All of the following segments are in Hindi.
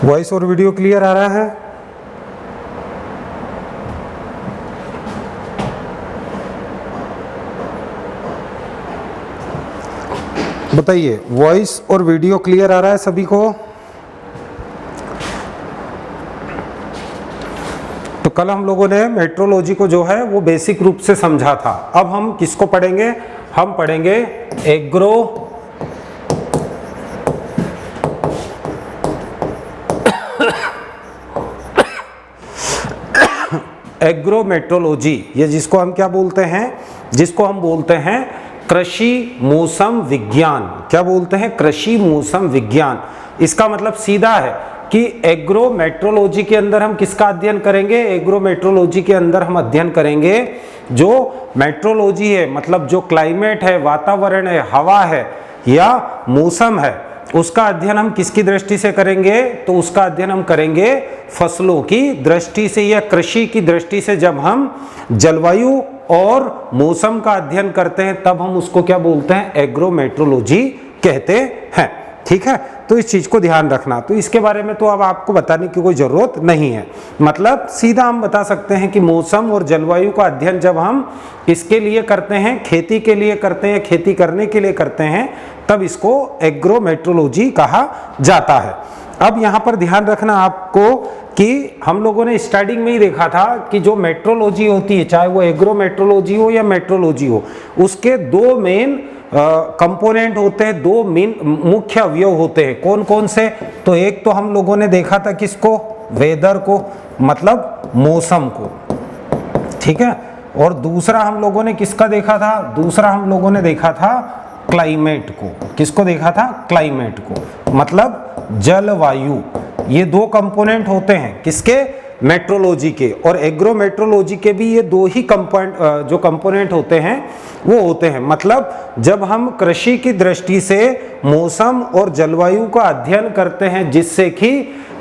वॉइस और वीडियो क्लियर आ रहा है? बताइए, वॉइस और वीडियो क्लियर आ रहा है सभी को? तो कल हम लोगों ने मेट्रोलॉजी को जो है वो बेसिक रूप से समझा था। अब हम किसको पढ़ेंगे? हम पढ़ेंगे एग्रोमेट्रोलॉजी। ये जिसको हम क्या बोलते हैं? जिसको हम बोलते हैं कृषि मौसम विज्ञान। क्या बोलते हैं? कृषि मौसम विज्ञान। इसका मतलब सीधा है कि एग्रोमेट्रोलॉजी के अंदर हम किसका अध्ययन करेंगे? एग्रोमेट्रोलॉजी के अंदर हम अध्ययन करेंगे जो मेट्रोलॉजी है, मतलब जो क्लाइमेट है, वातावरण है, हवा है या मौसम है, उसका अध्ययन हम किसकी दृष्टि से करेंगे? तो उसका अध्ययन हम करेंगे फसलों की दृष्टि से या कृषि की दृष्टि से। जब हम जलवायु और मौसम का अध्ययन करते हैं तब हम उसको क्या बोलते हैं? एग्रोमेट्रोलॉजी कहते हैं। ठीक है, तो इस चीज को ध्यान रखना। तो इसके बारे में तो अब आपको बताने की कोई जरूरत नहीं है। मतलब सीधा हम बता सकते हैं कि मौसम और जलवायु का अध्ययन जब हम इसके लिए करते हैं, खेती के लिए करते हैं, खेती करने के लिए करते हैं, तब इसको एग्रोमेट्रोलॉजी कहा जाता है। अब यहाँ पर ध्यान रखना आपको कि हम लोगों ने स्टार्टिंग में ही देखा था कि जो मेट्रोलॉजी होती है, चाहे वो एग्रोमेट्रोलॉजी हो या मेट्रोलॉजी हो, उसके दो मेन कंपोनेंट होते हैं, दो मेन मुख्य अवयव होते हैं। कौन कौन से? तो एक तो हम लोगों ने देखा था किसको? वेदर को, मतलब मौसम को। ठीक है, और दूसरा हम लोगों ने किसका देखा था? दूसरा हम लोगों ने देखा था क्लाइमेट को। किसको देखा था? क्लाइमेट को, मतलब जलवायु। ये दो कंपोनेंट होते हैं किसके? मेट्रोलॉजी के। और एग्रोमेट्रोलॉजी के भी ये दो ही जो कंपोनेंट होते हैं वो होते हैं। मतलब जब हम कृषि की दृष्टि से मौसम और जलवायु का अध्ययन करते हैं, जिससे कि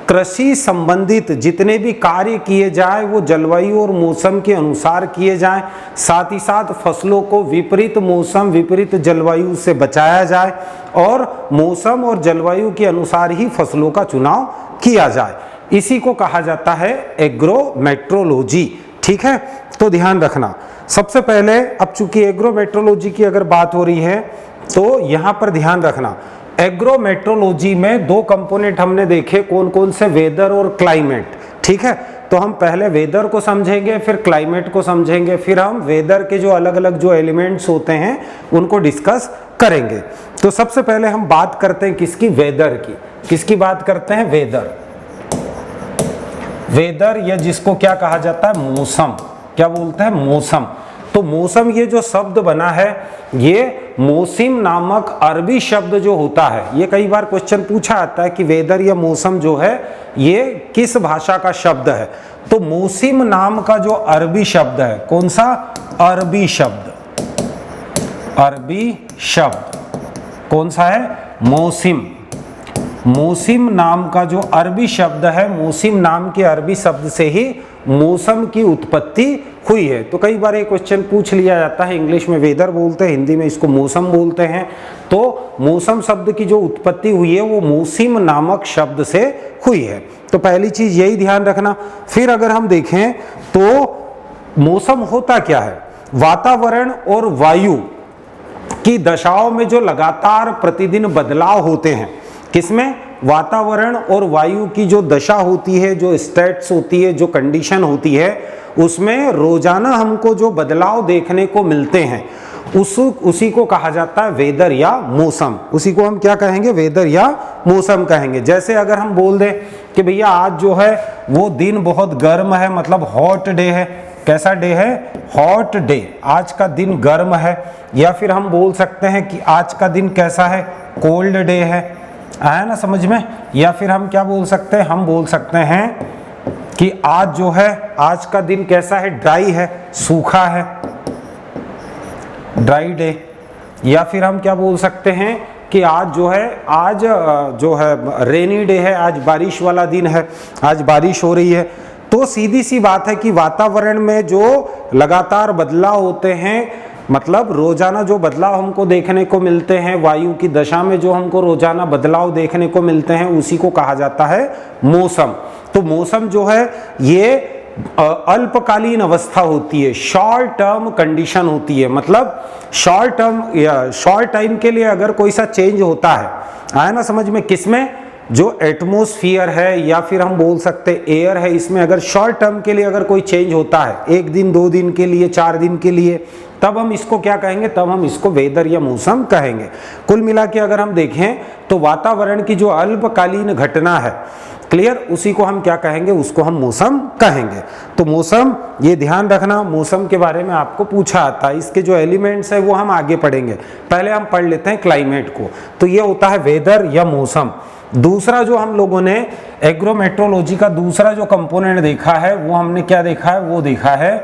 कृषि संबंधित जितने भी कार्य किए जाए वो जलवायु और मौसम के अनुसार किए जाएं, साथ ही साथ फसलों को विपरीत मौसम विपरीत जलवायु से बचाया जाए और मौसम और जलवायु के अनुसार ही फसलों का चुनाव किया जाए, इसी को कहा जाता है एग्रोमेट्रोलॉजी। ठीक है, तो ध्यान रखना। सबसे पहले, अब चूंकि एग्रोमेट्रोलॉजी की अगर बात हो रही है तो यहां पर ध्यान रखना, एग्रोमेट्रोलॉजी में दो कंपोनेंट हमने देखे, कौन कौन से? वेदर और क्लाइमेट। ठीक है, तो हम पहले वेदर को समझेंगे, फिर क्लाइमेट को समझेंगे, फिर हम वेदर के जो अलग अलग जो एलिमेंट्स होते हैं उनको डिस्कस करेंगे। तो सबसे पहले हम बात करते हैं किसकी? वेदर की। किसकी बात करते हैं? वेदर। वेदर या जिसको क्या कहा जाता है? मौसम। क्या बोलते हैं? मौसम। तो मौसम, ये जो शब्द बना है, ये मौसिम नामक अरबी शब्द जो होता है, ये कई बार क्वेश्चन पूछा आता है कि वेदर या मौसम जो है ये किस भाषा का शब्द है? तो मौसिम नाम का जो अरबी शब्द है, कौन सा? अरबी शब्द। अरबी शब्द कौन सा है? मौसिम। मौसिम नाम का जो अरबी शब्द है, मौसिम नाम के अरबी शब्द से ही मौसम की उत्पत्ति हुई है। तो कई बार ये क्वेश्चन पूछ लिया जाता है, इंग्लिश में वेदर बोलते हैं, हिंदी में इसको मौसम बोलते हैं। तो मौसम शब्द की जो उत्पत्ति हुई है वो मौसिम नामक शब्द से हुई है। तो पहली चीज यही ध्यान रखना। फिर अगर हम देखें तो मौसम होता क्या है? वातावरण और वायु की दशाओं में जो लगातार प्रतिदिन बदलाव होते हैं। किसमें? वातावरण और वायु की जो दशा होती है, जो स्टेट्स होती है, जो कंडीशन होती है, उसमें रोजाना हमको जो बदलाव देखने को मिलते हैं उसी को कहा जाता है वेदर या मौसम। उसी को हम क्या कहेंगे? वेदर या मौसम कहेंगे। जैसे अगर हम बोल दें कि भैया आज जो है वो दिन बहुत गर्म है, मतलब हॉट डे है। कैसा डे है? Hot day. आज का दिन गर्म है। या फिर हम बोल सकते हैं कि आज का दिन कैसा है? कोल्ड डे है। आया ना समझ में? या फिर हम क्या बोल सकते हैं? हम बोल सकते हैं कि आज जो है, आज का दिन कैसा है? ड्राई है, सूखा है, ड्राई डे। या फिर हम क्या बोल सकते हैं कि आज जो है, आज जो है रेनी डे है, आज बारिश वाला दिन है, आज बारिश हो रही है। तो सीधी सी बात है कि वातावरण में जो लगातार बदलाव होते हैं मतलब रोजाना जो बदलाव हमको देखने को मिलते हैं, वायु की दशा में जो हमको रोजाना बदलाव देखने को मिलते हैं, उसी को कहा जाता है मौसम। तो मौसम जो है ये अल्पकालीन अवस्था होती है, शॉर्ट टर्म कंडीशन होती है। मतलब शॉर्ट टर्म या शॉर्ट टाइम के लिए अगर कोई सा चेंज होता है, आया ना समझ में, किसमें, जो एटमॉस्फेयर है या फिर हम बोल सकते एयर है, इसमें अगर शॉर्ट टर्म के लिए अगर कोई चेंज होता है, 1 दिन 2 दिन के लिए, 4 दिन के लिए, तब हम इसको क्या कहेंगे, तब हम इसको वेदर या मौसम कहेंगे। कुल मिला के अगर हम देखें तो वातावरण की जो अल्पकालीन घटना है, क्लियर, उसी को हम क्या कहेंगे, उसको हम मौसम कहेंगे। तो मौसम, ये ध्यान रखना, मौसम के बारे में आपको पूछा आता है, इसके जो एलिमेंट्स है वो हम आगे पढ़ेंगे। पहले हम पढ़ लेते हैं क्लाइमेट को। तो ये होता है वेदर या मौसम। दूसरा जो हम लोगों ने एग्रोमेट्रोलॉजी का दूसरा जो कंपोनेंट देखा है, वो हमने क्या देखा है, वो देखा है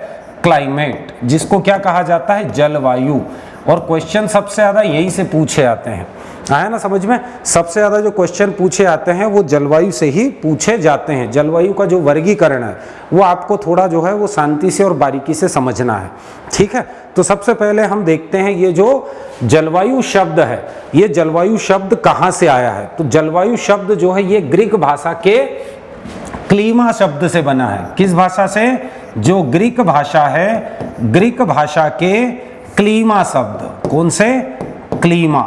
क्लाइमेट, जिसको क्या कहा जाता है, जलवायु। और क्वेश्चन सबसे ज्यादा यही से पूछे आते हैं, आया ना समझ में, सबसे ज्यादा जो क्वेश्चन पूछे आते हैं वो जलवायु से ही पूछे जाते हैं। जलवायु का जो वर्गीकरण है वो आपको थोड़ा जो है वो शांति से और बारीकी से समझना है, ठीक है। तो सबसे पहले हम देखते हैं ये जो जलवायु शब्द है, ये जलवायु शब्द कहाँ से आया है। तो जलवायु शब्द जो है ये ग्रीक भाषा के क्लीमा शब्द से बना है। किस भाषा से, जो ग्रीक भाषा है, ग्रीक भाषा के क्लीमा शब्द, कौन से, क्लीमा,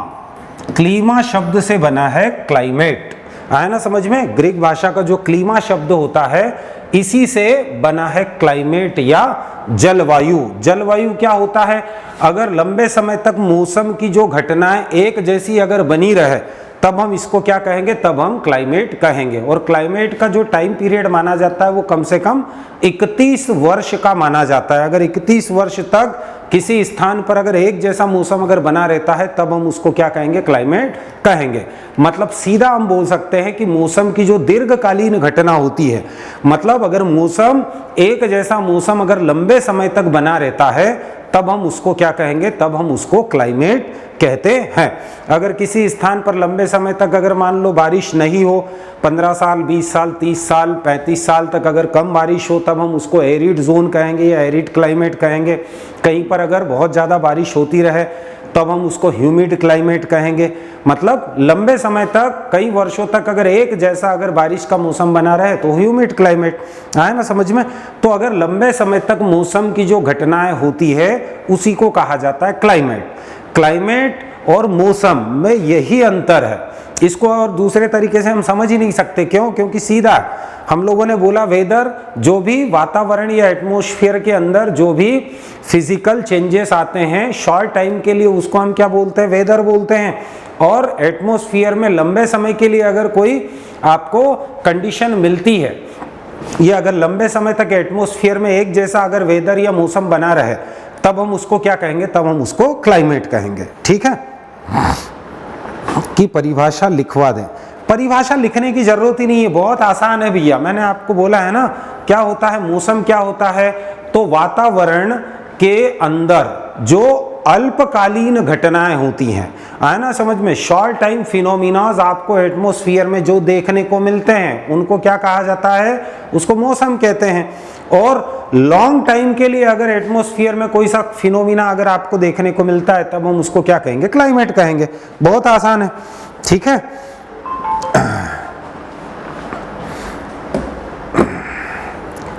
क्लीमा शब्द से बना है क्लाइमेट, आया ना समझ में। ग्रीक भाषा का जो क्लीमा शब्द होता है इसी से बना है क्लाइमेट या जलवायु। जलवायु क्या होता है, अगर लंबे समय तक मौसम की जो घटनाएं एक जैसी अगर बनी रहे, तब हम इसको क्या कहेंगे, तब हम क्लाइमेट कहेंगे। और क्लाइमेट का जो टाइम पीरियड माना जाता है वो कम से कम 31 वर्ष का माना जाता है। अगर 31 वर्ष तक किसी स्थान पर अगर एक जैसा मौसम अगर बना रहता है, तब हम उसको क्या कहेंगे, क्लाइमेट कहेंगे। मतलब सीधा हम बोल सकते हैं कि मौसम की जो दीर्घकालीन घटना होती है, मतलब अगर मौसम, एक जैसा मौसम अगर लंबे समय तक बना रहता है, तब हम उसको क्या कहेंगे, तब हम उसको क्लाइमेट कहते हैं। अगर किसी स्थान पर लंबे समय तक अगर मान लो बारिश नहीं हो, 15 साल, 20 साल, 30 साल, 35 साल तक अगर कम बारिश हो, तब हम उसको एरिड जोन कहेंगे या एरिड क्लाइमेट कहेंगे। कहीं पर अगर बहुत ज़्यादा बारिश होती रहे, तब हम उसको ह्यूमिड क्लाइमेट कहेंगे। मतलब लंबे समय तक, कई वर्षों तक अगर एक जैसा अगर बारिश का मौसम बना रहे तो ह्यूमिड क्लाइमेट, आया ना समझ में। तो अगर लंबे समय तक मौसम की जो घटनाएं होती है उसी को कहा जाता है क्लाइमेट। क्लाइमेट और मौसम में यही अंतर है, इसको और दूसरे तरीके से हम समझ ही नहीं सकते। क्यों? क्योंकि सीधा हम लोगों ने बोला वेदर, जो भी वातावरण या एटमॉस्फेयर के अंदर जो भी फिजिकल चेंजेस आते हैं शॉर्ट टाइम के लिए, उसको हम क्या बोलते हैं, वेदर बोलते हैं। और एटमॉस्फेयर में लंबे समय के लिए अगर कोई आपको कंडीशन मिलती है, ये अगर लंबे समय तक एटमॉस्फेयर में एक जैसा अगर वेदर या मौसम बना रहे, तब हम उसको क्या कहेंगे, तब हम उसको क्लाइमेट कहेंगे। ठीक है, की परिभाषा लिखवा दें। परिभाषा लिखने की जरूरत ही नहीं है, बहुत आसान है भैया। मैंने आपको बोला है ना, क्या होता है मौसम, क्या होता है, तो वातावरण के अंदर जो अल्पकालीन घटनाएं होती हैं, आया ना समझ में, शॉर्ट टाइम फिनोमिनाज आपको एटमॉस्फेयर में जो देखने को मिलते हैं उनको क्या कहा जाता है, उसको मौसम कहते हैं। और लॉन्ग टाइम के लिए अगर एटमॉस्फेयर में कोई सा फिनोमिना अगर आपको देखने को मिलता है, तब हम उसको क्या कहेंगे, क्लाइमेट कहेंगे। बहुत आसान है, ठीक है।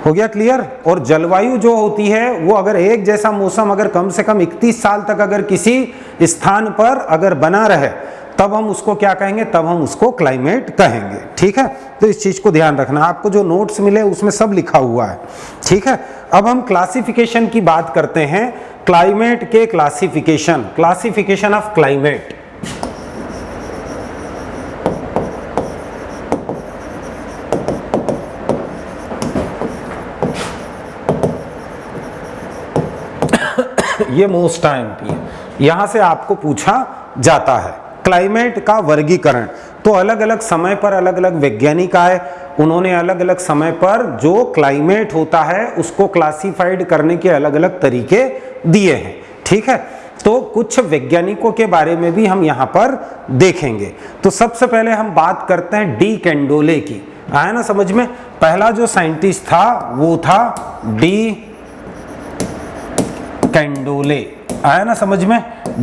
हो गया क्लियर। और जलवायु जो होती है वो अगर एक जैसा मौसम अगर कम से कम 31 साल तक अगर किसी स्थान पर अगर बना रहे, तब हम उसको क्या कहेंगे, तब हम उसको क्लाइमेट कहेंगे। ठीक है, तो इस चीज को ध्यान रखना। आपको जो नोट्स मिले उसमें सब लिखा हुआ है। ठीक है, अब हम क्लासिफिकेशन की बात करते हैं। क्लाइमेट के क्लासिफिकेशन, क्लासिफिकेशन ऑफ क्लाइमेट। ये मोस्ट टाइम यहां से आपको पूछा जाता है। क्लाइमेट का वर्गीकरण, तो अलग अलग समय पर अलग अलग वैज्ञानिक आए, उन्होंने अलग अलग समय पर जो क्लाइमेट होता है उसको क्लासिफाइड करने के अलग अलग तरीके दिए हैं। ठीक है, तो कुछ वैज्ञानिकों के बारे में भी हम यहां पर देखेंगे। तो सबसे पहले हम बात करते हैं डी कैंडोले की। आया ना समझ में, पहला जो साइंटिस्ट था वो था डी कैंडोले। आया ना समझ में।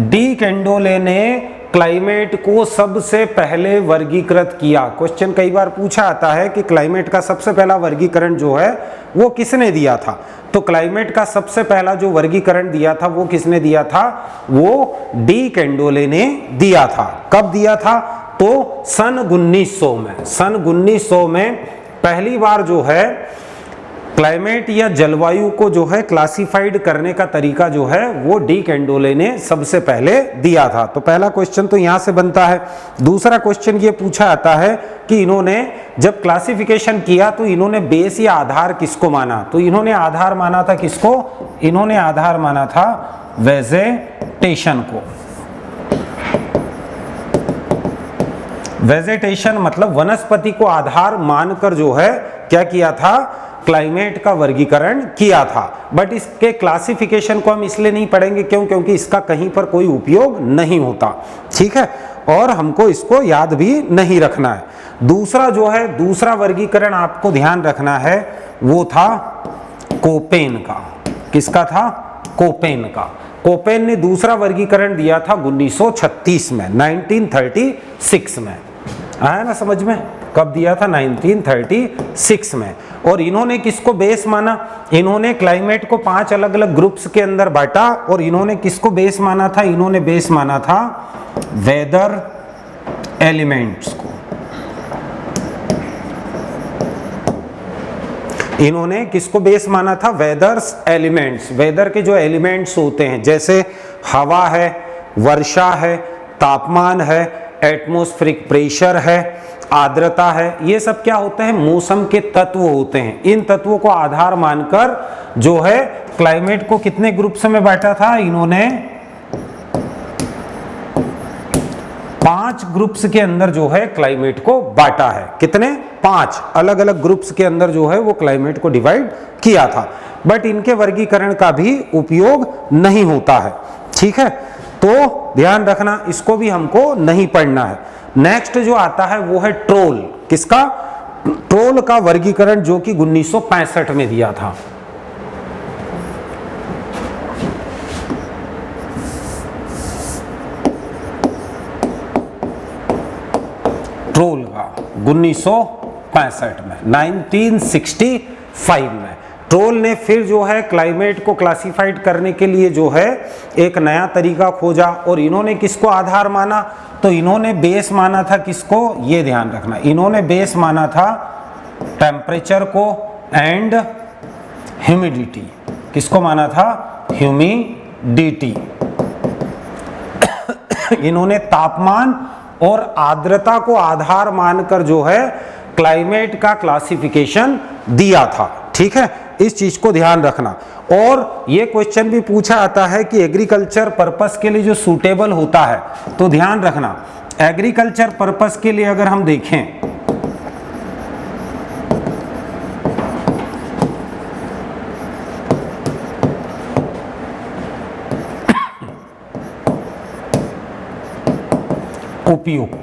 डी कैंडोले ने क्लाइमेट को सबसे पहले वर्गीकृत किया। क्वेश्चन कई बार पूछा आता है कि क्लाइमेट का सबसे पहला वर्गीकरण जो है वो किसने दिया था। तो क्लाइमेट का सबसे पहला जो वर्गीकरण दिया था वो किसने दिया था, वो डी कैंडोले ने दिया था। कब दिया था, तो सन 1900 में। सन 1900 में पहली बार जो है क्लाइमेट या जलवायु को जो है क्लासिफाइड करने का तरीका जो है वो डी कैंडोले ने सबसे पहले दिया था। तो पहला क्वेश्चन तो यहां से बनता है। दूसरा क्वेश्चन ये पूछा आता है कि इन्होंने जब क्लासिफिकेशन किया तो इन्होंने बेस या आधार किसको माना। तो इन्होंने आधार माना था किसको, इन्होंने आधार माना था वेजेटेशन को। वेजेटेशन मतलब वनस्पति को आधार मानकर जो है क्या किया था, क्लाइमेट का वर्गीकरण किया था। बट इसके क्लासिफिकेशन को हम इसलिए नहीं पढ़ेंगे क्योंकि इसका कहीं पर कोई उपयोग नहीं होता, ठीक है, और हमको इसको याद भी नहीं रखना है। दूसरा जो है, दूसरा वर्गीकरण आपको ध्यान रखना है वो था कोपेन का। किसका था, कोपेन का। कोपेन ने दूसरा वर्गीकरण दिया था 1936 में, 1936 में। आया ना समझ में, कब दिया था, 1936 में। और इन्होंने किसको बेस माना, इन्होंने क्लाइमेट को 5 अलग अलग ग्रुप्स के अंदर बांटा। और इन्होंने किसको बेस माना था, इन्होंने बेस माना था वेदर एलिमेंट्स को। इन्होंने किसको बेस माना था, वेदर्स एलिमेंट्स। वेदर के जो एलिमेंट्स होते हैं जैसे हवा है, वर्षा है, तापमान है, एटमॉस्फेरिक प्रेशर है, आर्द्रता है, ये सब क्या होते हैं, मौसम के तत्व होते हैं। इन तत्वों को आधार मानकर जो है क्लाइमेट को कितने ग्रुप्स में बांटा था, इन्होंने 5 ग्रुप्स के अंदर जो है क्लाइमेट को बांटा है। कितने, 5 अलग अलग ग्रुप्स के अंदर जो है वो क्लाइमेट को डिवाइड किया था। बट इनके वर्गीकरण का भी उपयोग नहीं होता है, ठीक है, तो ध्यान रखना, इसको भी हमको नहीं पढ़ना है। नेक्स्ट जो आता है वो है ट्रोल। किसका, ट्रोल का वर्गीकरण जो कि 1965 में दिया था। ट्रोल का 1965 में, 1965 में ट्रोल ने फिर जो है क्लाइमेट को क्लासिफाइड करने के लिए जो है एक नया तरीका खोजा। और इन्होंने किसको आधार माना, तो इन्होंने बेस माना था किसको, ये ध्यान रखना, इन्होंने बेस माना था टेम्परेचर को एंड ह्यूमिडिटी। किसको माना था, ह्यूमिडिटी। इन्होंने तापमान और आर्द्रता को आधार मानकर जो है क्लाइमेट का क्लासिफिकेशन दिया था, ठीक है, इस चीज को ध्यान रखना। और ये क्वेश्चन भी पूछा आता है कि एग्रीकल्चर पर्पस के लिए जो सूटेबल होता है, तो ध्यान रखना एग्रीकल्चर पर्पस के लिए अगर हम देखें उपयुक्त,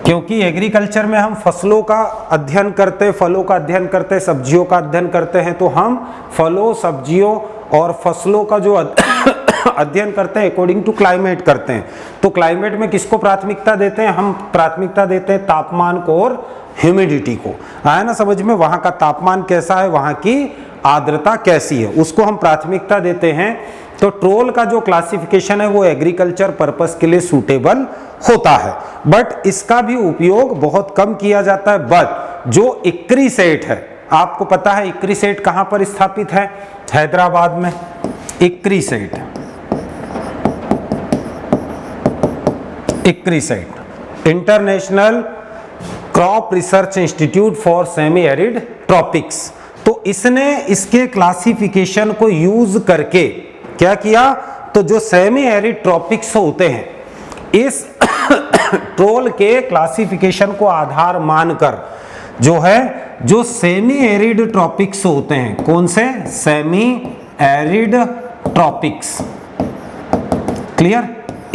क्योंकि एग्रीकल्चर में हम फसलों का अध्ययन करते, फलों का अध्ययन करते, सब्जियों का अध्ययन करते हैं। तो हम फलों, सब्जियों और फसलों का जो अध्ययन करते हैं अकॉर्डिंग टू क्लाइमेट करते हैं। तो क्लाइमेट में किसको प्राथमिकता देते हैं, हम प्राथमिकता देते हैं तापमान को और ह्यूमिडिटी को। आया ना समझ में, वहां का तापमान कैसा है, वहां की आर्द्रता कैसी है, उसको हम प्राथमिकता देते हैं। तो ट्रोल का जो क्लासिफिकेशन है वो एग्रीकल्चर पर्पस के लिए सूटेबल होता है, बट इसका भी उपयोग बहुत कम किया जाता है। बट जो इक्री सेट है, आपको पता है इक्री सेट कहां पर स्थापित है, हैदराबाद में। इक्री सेट, इक्री set international crop research institute for semi arid tropics. तो इसने इसके क्लासिफिकेशन को यूज करके क्या किया, तो जो सेमी एरिड ट्रॉपिक्स होते हैं, इस ट्रोल के क्लासिफिकेशन को आधार मानकर जो है, जो सेमी एरिड ट्रॉपिक्स होते हैं, कौन से, सेमी एरिड ट्रॉपिक्स, क्लियर,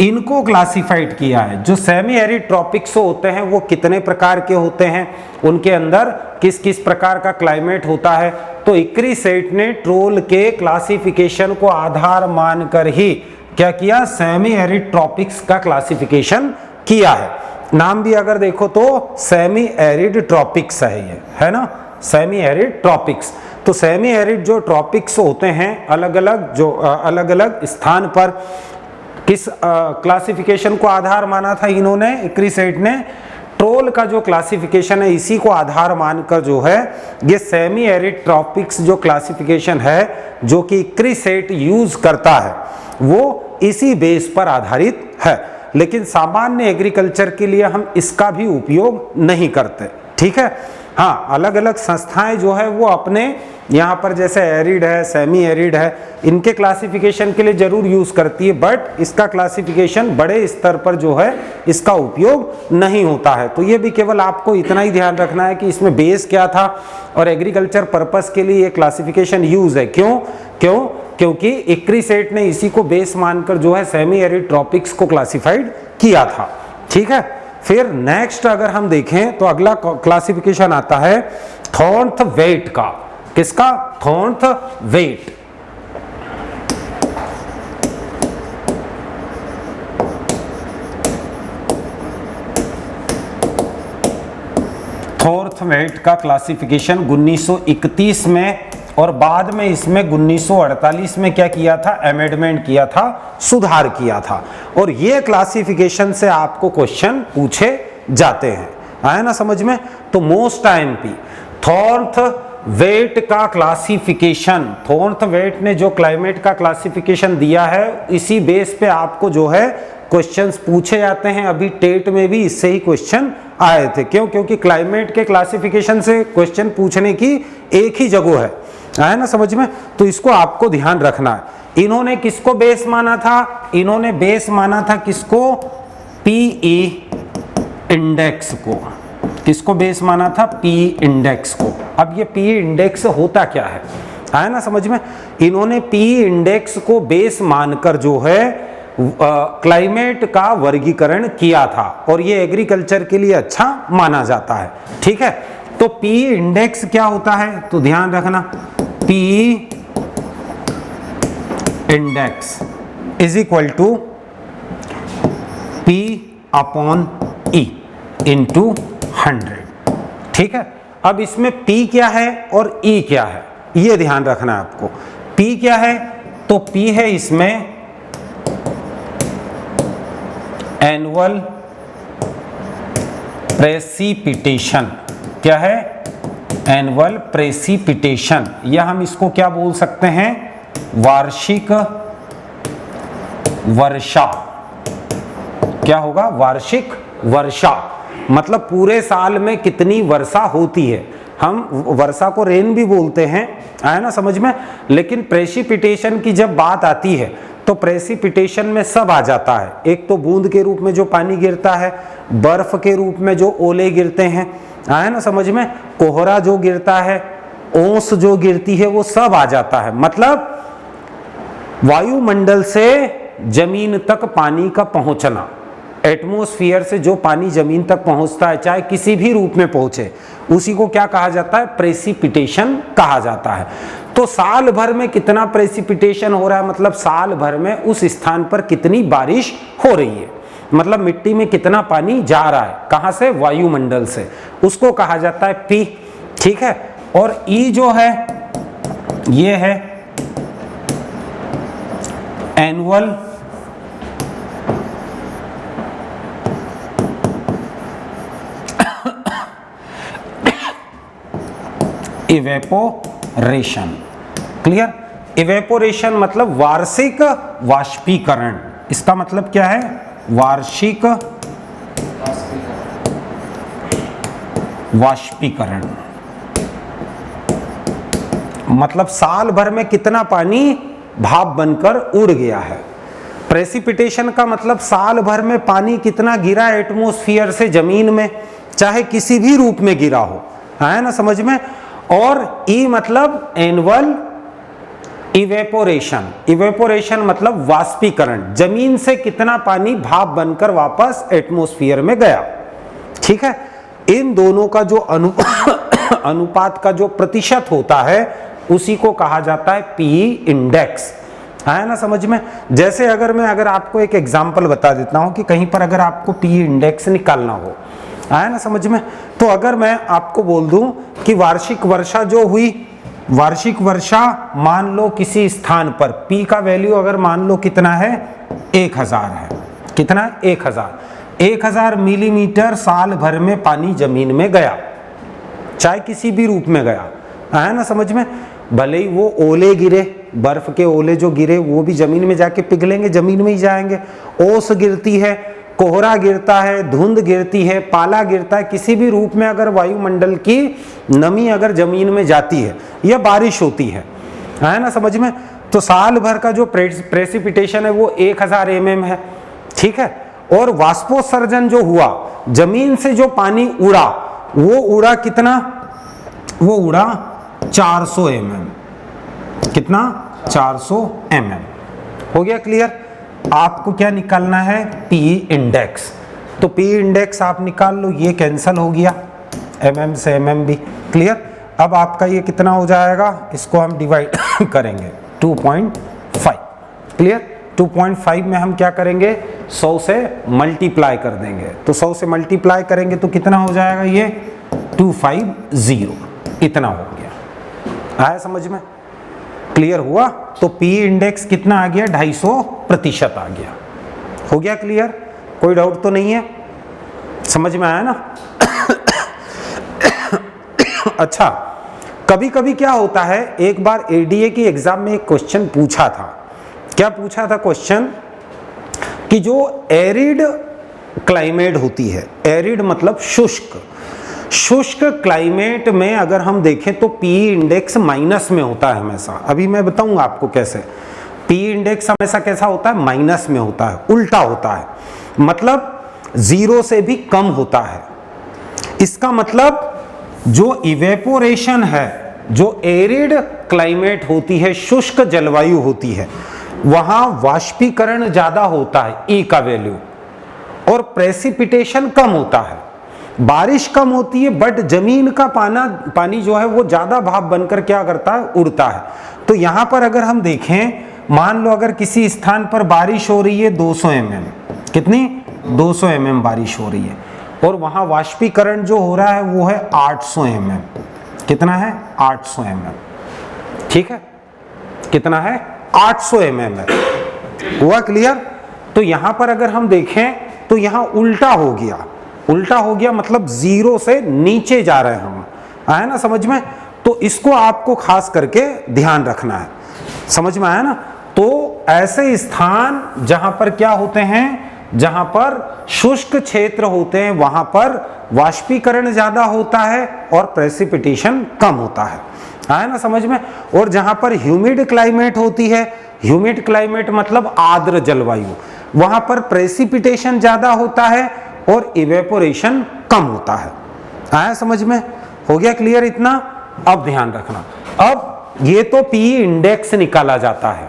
इनको क्लासिफाइड किया है। जो सेमी एरिड ट्रॉपिक्स होते हैं वो कितने प्रकार के होते हैं, उनके अंदर किस किस प्रकार का क्लाइमेट होता है, तो इक्रिसेट ने ट्रोल के क्लासिफिकेशन को आधार मानकर ही क्या किया, सेमी एरिड ट्रॉपिक्स का क्लासिफिकेशन किया है। नाम भी अगर देखो तो सेमी एरिड ट्रॉपिक्स है ये, है ना, सेमी एरिड ट्रॉपिक्स। तो सेमी एरिड जो ट्रॉपिक्स होते हैं अलग अलग स्थान पर किस क्लासिफिकेशन को आधार माना था इन्होंने, इक्रिसेट ने ट्रोल का जो क्लासिफिकेशन है इसी को आधार मानकर जो है ये सेमी एरिड ट्रॉपिक्स जो क्लासिफिकेशन है जो कि इक्रिसेट यूज करता है वो इसी बेस पर आधारित है। लेकिन सामान्य एग्रीकल्चर के लिए हम इसका भी उपयोग नहीं करते, ठीक है। हाँ, अलग अलग संस्थाएं जो है वो अपने यहाँ पर जैसे एरिड है, सेमी एरिड है, इनके क्लासिफिकेशन के लिए जरूर यूज करती है, बट इसका क्लासिफिकेशन बड़े स्तर पर जो है इसका उपयोग नहीं होता है। तो ये भी केवल आपको इतना ही ध्यान रखना है कि इसमें बेस क्या था और एग्रीकल्चर पर्पस के लिए ये क्लासिफिकेशन यूज है। क्योंकि इक्रिसेट ने इसी को बेस मानकर जो है सेमी एरिड ट्रॉपिक्स को क्लासिफाइड किया था, ठीक है। फिर नेक्स्ट अगर हम देखें तो अगला क्लासिफिकेशन आता है थॉर्नथवेट का। किसका? थॉर्नथवेट। थॉर्नथवेट का क्लासिफिकेशन 1931 में और बाद में इसमें 1948 में क्या किया था, अमेंडमेंट किया था, सुधार किया था। और ये क्लासिफिकेशन से आपको क्वेश्चन पूछे जाते हैं, आया ना समझ में। तो मोस्ट आईएमपी थॉर्नथवेट का क्लासिफिकेशन, थॉर्नथवेट ने जो क्लाइमेट का क्लासिफिकेशन दिया है इसी बेस पे आपको जो है क्वेश्चंस पूछे जाते हैं। अभी टेट में भी इससे ही क्वेश्चन आए थे। क्यों? क्योंकि क्लाइमेट के क्लासिफिकेशन से क्वेश्चन पूछने की एक ही जगह है, आया ना समझ में। तो इसको आपको ध्यान रखना है। इन्होंने किसको बेस माना था? इन्होंने बेस माना था किसको? पीई इंडेक्स को। किसको बेस माना था? पीई इंडेक्स को। अब ये पीई इंडेक्स होता क्या है, आया ना समझ में। इन्होंने पीई इंडेक्स को बेस मानकर जो है क्लाइमेट का वर्गीकरण किया था और ये एग्रीकल्चर के लिए अच्छा माना जाता है, ठीक है। तो पीई इंडेक्स क्या होता है तो ध्यान रखना, PE index is equal to P upon E into 100, ठीक है। अब इसमें P क्या है और E क्या है ये ध्यान रखना है आपको। P क्या है तो P है इसमें एनुअल प्रेसिपिटेशन। क्या है? एनुअल प्रेसिपिटेशन, या हम इसको क्या बोल सकते हैं? वार्षिक वर्षा। क्या होगा? वार्षिक वर्षा। मतलब पूरे साल में कितनी वर्षा होती है। हम वर्षा को रेन भी बोलते हैं, आया ना समझ में। लेकिन प्रेसिपिटेशन की जब बात आती है तो प्रेसिपिटेशन में सब आ जाता है। एक तो बूंद के रूप में जो पानी गिरता है, बर्फ के रूप में जो ओले गिरते हैं, आया ना समझ में, कोहरा जो गिरता है, ओस जो गिरती है, वो सब आ जाता है। मतलब वायुमंडल से जमीन तक पानी का पहुंचना, एटमॉस्फेयर से जो पानी जमीन तक पहुंचता है चाहे किसी भी रूप में पहुंचे, उसी को क्या कहा जाता है? प्रेसिपिटेशन कहा जाता है। तो साल भर में कितना प्रेसिपिटेशन हो रहा है, मतलब साल भर में उस स्थान पर कितनी बारिश हो रही है, मतलब मिट्टी में कितना पानी जा रहा है, कहां से? वायुमंडल से, उसको कहा जाता है पी, ठीक है। और ई जो है ये है एनुअल इवेपोरेशन। क्लियर? इवेपोरेशन मतलब वार्षिक वाष्पीकरण। इसका मतलब क्या है? वार्षिक वाष्पीकरण मतलब साल भर में कितना पानी भाप बनकर उड़ गया है। प्रेसिपिटेशन का मतलब साल भर में पानी कितना गिरा एटमॉस्फेयर से जमीन में, चाहे किसी भी रूप में गिरा हो, है ना समझ में। और ई मतलब एनुअल इवेपोरेशन, इवेपोरेशन मतलब वाष्पीकरण, जमीन से कितना पानी भाप बनकर वापस एटमॉस्फेयर में गया। ठीक है, इन दोनों का जो अनुपात का जो प्रतिशत होता है उसी को कहा जाता है पीई इंडेक्स। है ना समझ में? जैसे अगर आपको एक एग्जांपल बता देता हूं कि कहीं पर अगर आपको पीई इंडेक्स निकालना हो, है ना समझ में, तो अगर मैं आपको बोल दूं कि वार्षिक वर्षा जो हुई, वार्षिक वर्षा मान लो किसी स्थान पर पी का वैल्यू अगर मान लो कितना है 1000 है, कितना है 1000 मिलीमीटर साल भर में पानी जमीन में गया, चाहे किसी भी रूप में गया। है ना समझ में? भले ही वो ओले गिरे, बर्फ के ओले जो गिरे वो भी जमीन में जाके पिघलेंगे, जमीन में ही जाएंगे। ओस गिरती है, कोहरा गिरता है, धुंध गिरती है, पाला गिरता है, किसी भी रूप में अगर वायुमंडल की नमी अगर जमीन में जाती है या बारिश होती है ना समझ में, तो साल भर का जो प्रेसिपिटेशन है वो 1000 mm है। ठीक है, और वाष्पोत्सर्जन जो हुआ, जमीन से जो पानी उड़ा वो उड़ा कितना, वो उड़ा 400 mm। कितना? 400 mm। हो गया क्लियर? आपको क्या निकालना है? P index. तो पी इंडेक्स आप निकाल लो, ये कैंसिल हो गया, mm से mm भी। क्लियर? अब आपका ये कितना हो जाएगा, इसको हम डिवाइड करेंगे 2.5। क्लियर? 2.5 में हम क्या करेंगे, 100 से मल्टीप्लाई कर देंगे, तो 100 से मल्टीप्लाई करेंगे तो कितना हो जाएगा, ये 250, इतना हो गया। आया समझ में? क्लियर हुआ? तो पी इंडेक्स कितना आ गया, 250% आ गया। हो गया क्लियर? कोई डाउट तो नहीं है? समझ में आया ना? अच्छा, कभी कभी क्या होता है, एक बार एडीए की एग्जाम में एक क्वेश्चन पूछा था। क्या पूछा था क्वेश्चन, कि जो एरिड क्लाइमेट होती है, एरिड मतलब शुष्क, शुष्क क्लाइमेट में अगर हम देखें तो पी इंडेक्स माइनस में होता है हमेशा। अभी मैं बताऊंगा आपको कैसे। पी इंडेक्स हमेशा कैसा होता है, माइनस में होता है, उल्टा होता है, मतलब 0 से भी कम होता है। इसका मतलब जो इवेपोरेशन है, जो एरिड क्लाइमेट होती है, शुष्क जलवायु होती है, वहां वाष्पीकरण ज्यादा होता है, ई का वैल्यू, और प्रेसिपिटेशन कम होता है, बारिश कम होती है, बट जमीन का पानी जो है वो ज्यादा भाप बनकर क्या करता है, उड़ता है। तो यहां पर अगर हम देखें, मान लो अगर किसी स्थान पर बारिश हो रही है 200 mm, कितनी, 200 mm बारिश हो रही है, और वहां वाष्पीकरण जो हो रहा है वो है 800 mm। कितना है, 800 mm। ठीक है, कितना है, 800 mm है। हुआ क्लियर? तो यहां पर अगर हम देखें तो यहां उल्टा हो गया, उल्टा हो गया मतलब 0 से नीचे जा रहे हैं हम। आया ना समझ में? तो इसको आपको खास करके ध्यान रखना है। समझ में आया ना? तो ऐसे स्थान जहां पर क्या होते हैं, जहां पर शुष्क क्षेत्र होते हैं, वहां पर वाष्पीकरण ज्यादा होता है और प्रेसिपिटेशन कम होता है। आया ना समझ में? और जहां पर ह्यूमिड क्लाइमेट होती है, ह्यूमिड क्लाइमेट मतलब आर्द्र जलवायु, वहां पर प्रेसिपिटेशन ज्यादा होता है और इवेपोरेशन कम होता है। आया समझ में? हो गया क्लियर इतना? अब ध्यान रखना, अब ये तो पी इंडेक्स निकाला जाता है,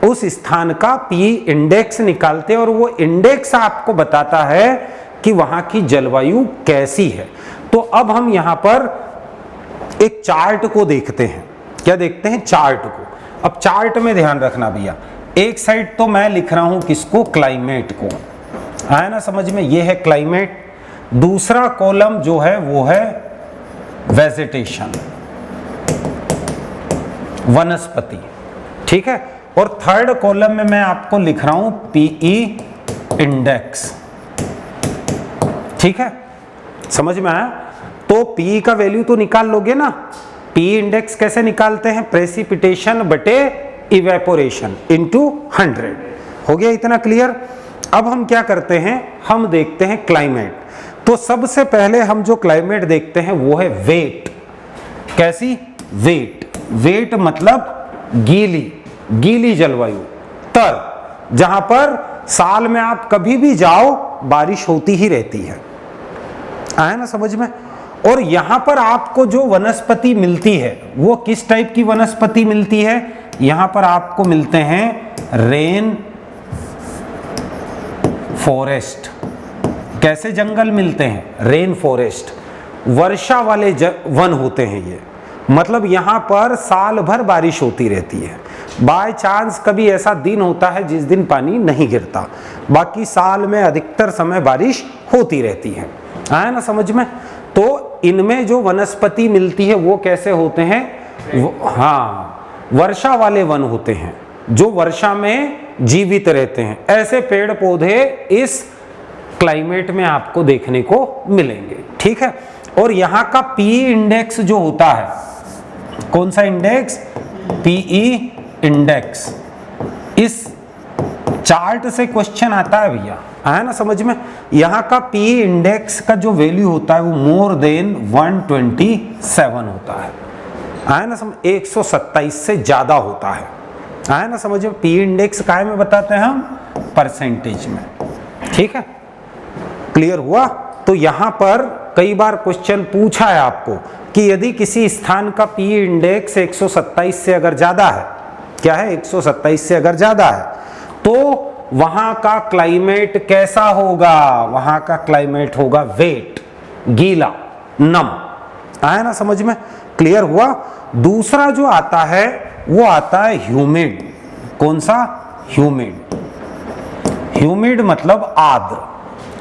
उस स्थान का पी इंडेक्स निकालते हैं, और वो इंडेक्स आपको बताता है कि वहां की जलवायु कैसी है। तो अब हम यहां पर एक चार्ट को देखते हैं। क्या देखते हैं? चार्ट को। अब चार्ट में ध्यान रखना भैया, एक साइड तो मैं लिख रहा हूं किसको, क्लाइमेट को। आया ना समझ में? ये है क्लाइमेट, दूसरा कॉलम जो है वो है वेजिटेशन, वनस्पति। ठीक है, और थर्ड कॉलम में मैं आपको लिख रहा हूं पीई इंडेक्स। ठीक है, समझ में आया? तो पीई का वैल्यू तो निकाल लोगे ना। पीई इंडेक्स कैसे निकालते हैं, प्रेसिपिटेशन बटे इवेपोरेशन इनटू 100। हो गया इतना क्लियर? अब हम क्या करते हैं, हम देखते हैं क्लाइमेट। तो सबसे पहले हम जो क्लाइमेट देखते हैं वो है वेट। कैसी? वेट। वेट मतलब गीली, गीली जलवायु, तर, जहां पर साल में आप कभी भी जाओ बारिश होती ही रहती है। आया ना समझ में? और यहां पर आपको जो वनस्पति मिलती है वो किस टाइप की वनस्पति मिलती है, यहां पर आपको मिलते हैं रेन फॉरेस्ट। कैसे जंगल मिलते हैं? रेन फॉरेस्ट, वर्षा वाले वन होते हैं ये। मतलब यहाँ पर साल भर बारिश होती रहती है। बाय चांस कभी ऐसा दिन होता है जिस दिन पानी नहीं गिरता, बाकी साल में अधिकतर समय बारिश होती रहती है। आया ना समझ में? तो इनमें जो वनस्पति मिलती है वो कैसे होते हैं? हाँ, वर्षा वाले वन होते हैं जो वर्षा में जीवित रहते हैं। ऐसे पेड़ पौधे इस क्लाइमेट में आपको देखने को मिलेंगे। ठीक है। और यहाँ का पीई इंडेक्स जो होता है, कौन सा इंडेक्स? PE index. इस चार्ट से क्वेश्चन आता है भैया, आया ना समझ में? यहाँ का पीई इंडेक्स का जो वैल्यू होता है वो मोर देन 127 होता है। आया ना समझ? 127 से ज्यादा होता है। आया ना समझ में? पीई इंडेक्स काय में बताते हैं हम? परसेंटेज में। ठीक है, क्लियर हुआ? तो यहां पर कई बार क्वेश्चन पूछा है आपको कि यदि किसी स्थान का पीई इंडेक्स 127 से अगर ज्यादा है, क्या है? 127 से अगर ज्यादा है, तो वहां का क्लाइमेट कैसा होगा? वहां का क्लाइमेट होगा वेट, गीला, नम। आया ना समझ में? क्लियर हुआ? दूसरा जो आता है वो आता है ह्यूमिड। कौन सा? ह्यूमिड। ह्यूमिड मतलब आर्द्र।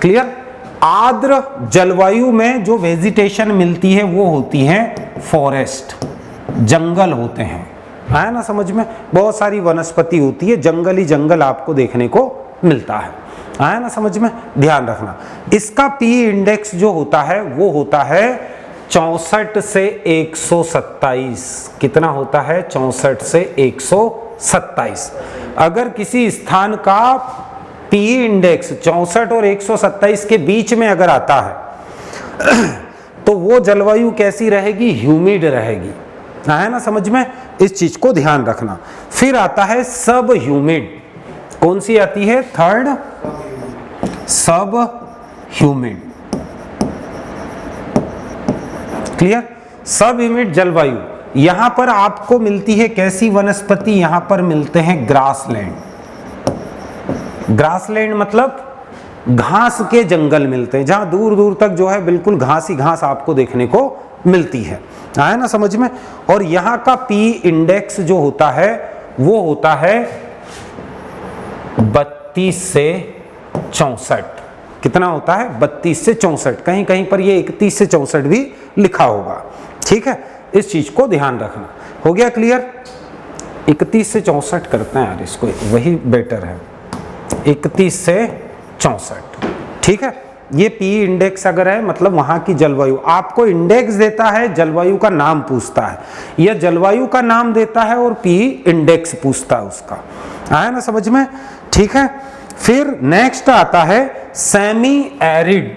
क्लियर? आर्द्र जलवायु में जो वेजिटेशन मिलती है वो होती है फॉरेस्ट, जंगल होते हैं। है ना समझ में? बहुत सारी वनस्पति होती है, जंगल ही जंगल आपको देखने को मिलता है। आया ना समझ में? ध्यान रखना। इसका पी इंडेक्स जो होता है वो होता है 64 से 127। कितना होता है? 64 से 127। अगर किसी स्थान का पीई इंडेक्स 64 और 127 के बीच में अगर आता है तो वो जलवायु कैसी रहेगी? ह्यूमिड रहेगी। है ना समझ में? इस चीज को ध्यान रखना। फिर आता है सब ह्यूमिड। कौन सी आती है? थर्ड, सब ह्यूमिड। क्लियर? सब ह्यूमिड जलवायु। यहां पर आपको मिलती है कैसी वनस्पति? यहां पर मिलते हैं ग्रासलैंड। ग्रासलैंड मतलब घास के जंगल मिलते हैं, जहां दूर दूर तक जो है बिल्कुल घास ही घास आपको देखने को मिलती है। आया ना समझ में? और यहां का पी इंडेक्स जो होता है वो होता है 32 से 64। कितना होता है? 32 से 64। कहीं कहीं पर ये 31 से 64 भी लिखा होगा। ठीक है, इस चीज को ध्यान रखना। हो गया क्लियर? 31 से 64 करते हैं यार इसको, वही बेटर है। 31 से 64। ठीक है, ये पी इंडेक्स अगर है मतलब वहां की जलवायु। आपको इंडेक्स देता है, जलवायु का नाम पूछता है, या जलवायु का नाम देता है और पी इंडेक्स पूछता है उसका। आया ना समझ में? ठीक है। फिर नेक्स्ट आता है सेमी एरिड।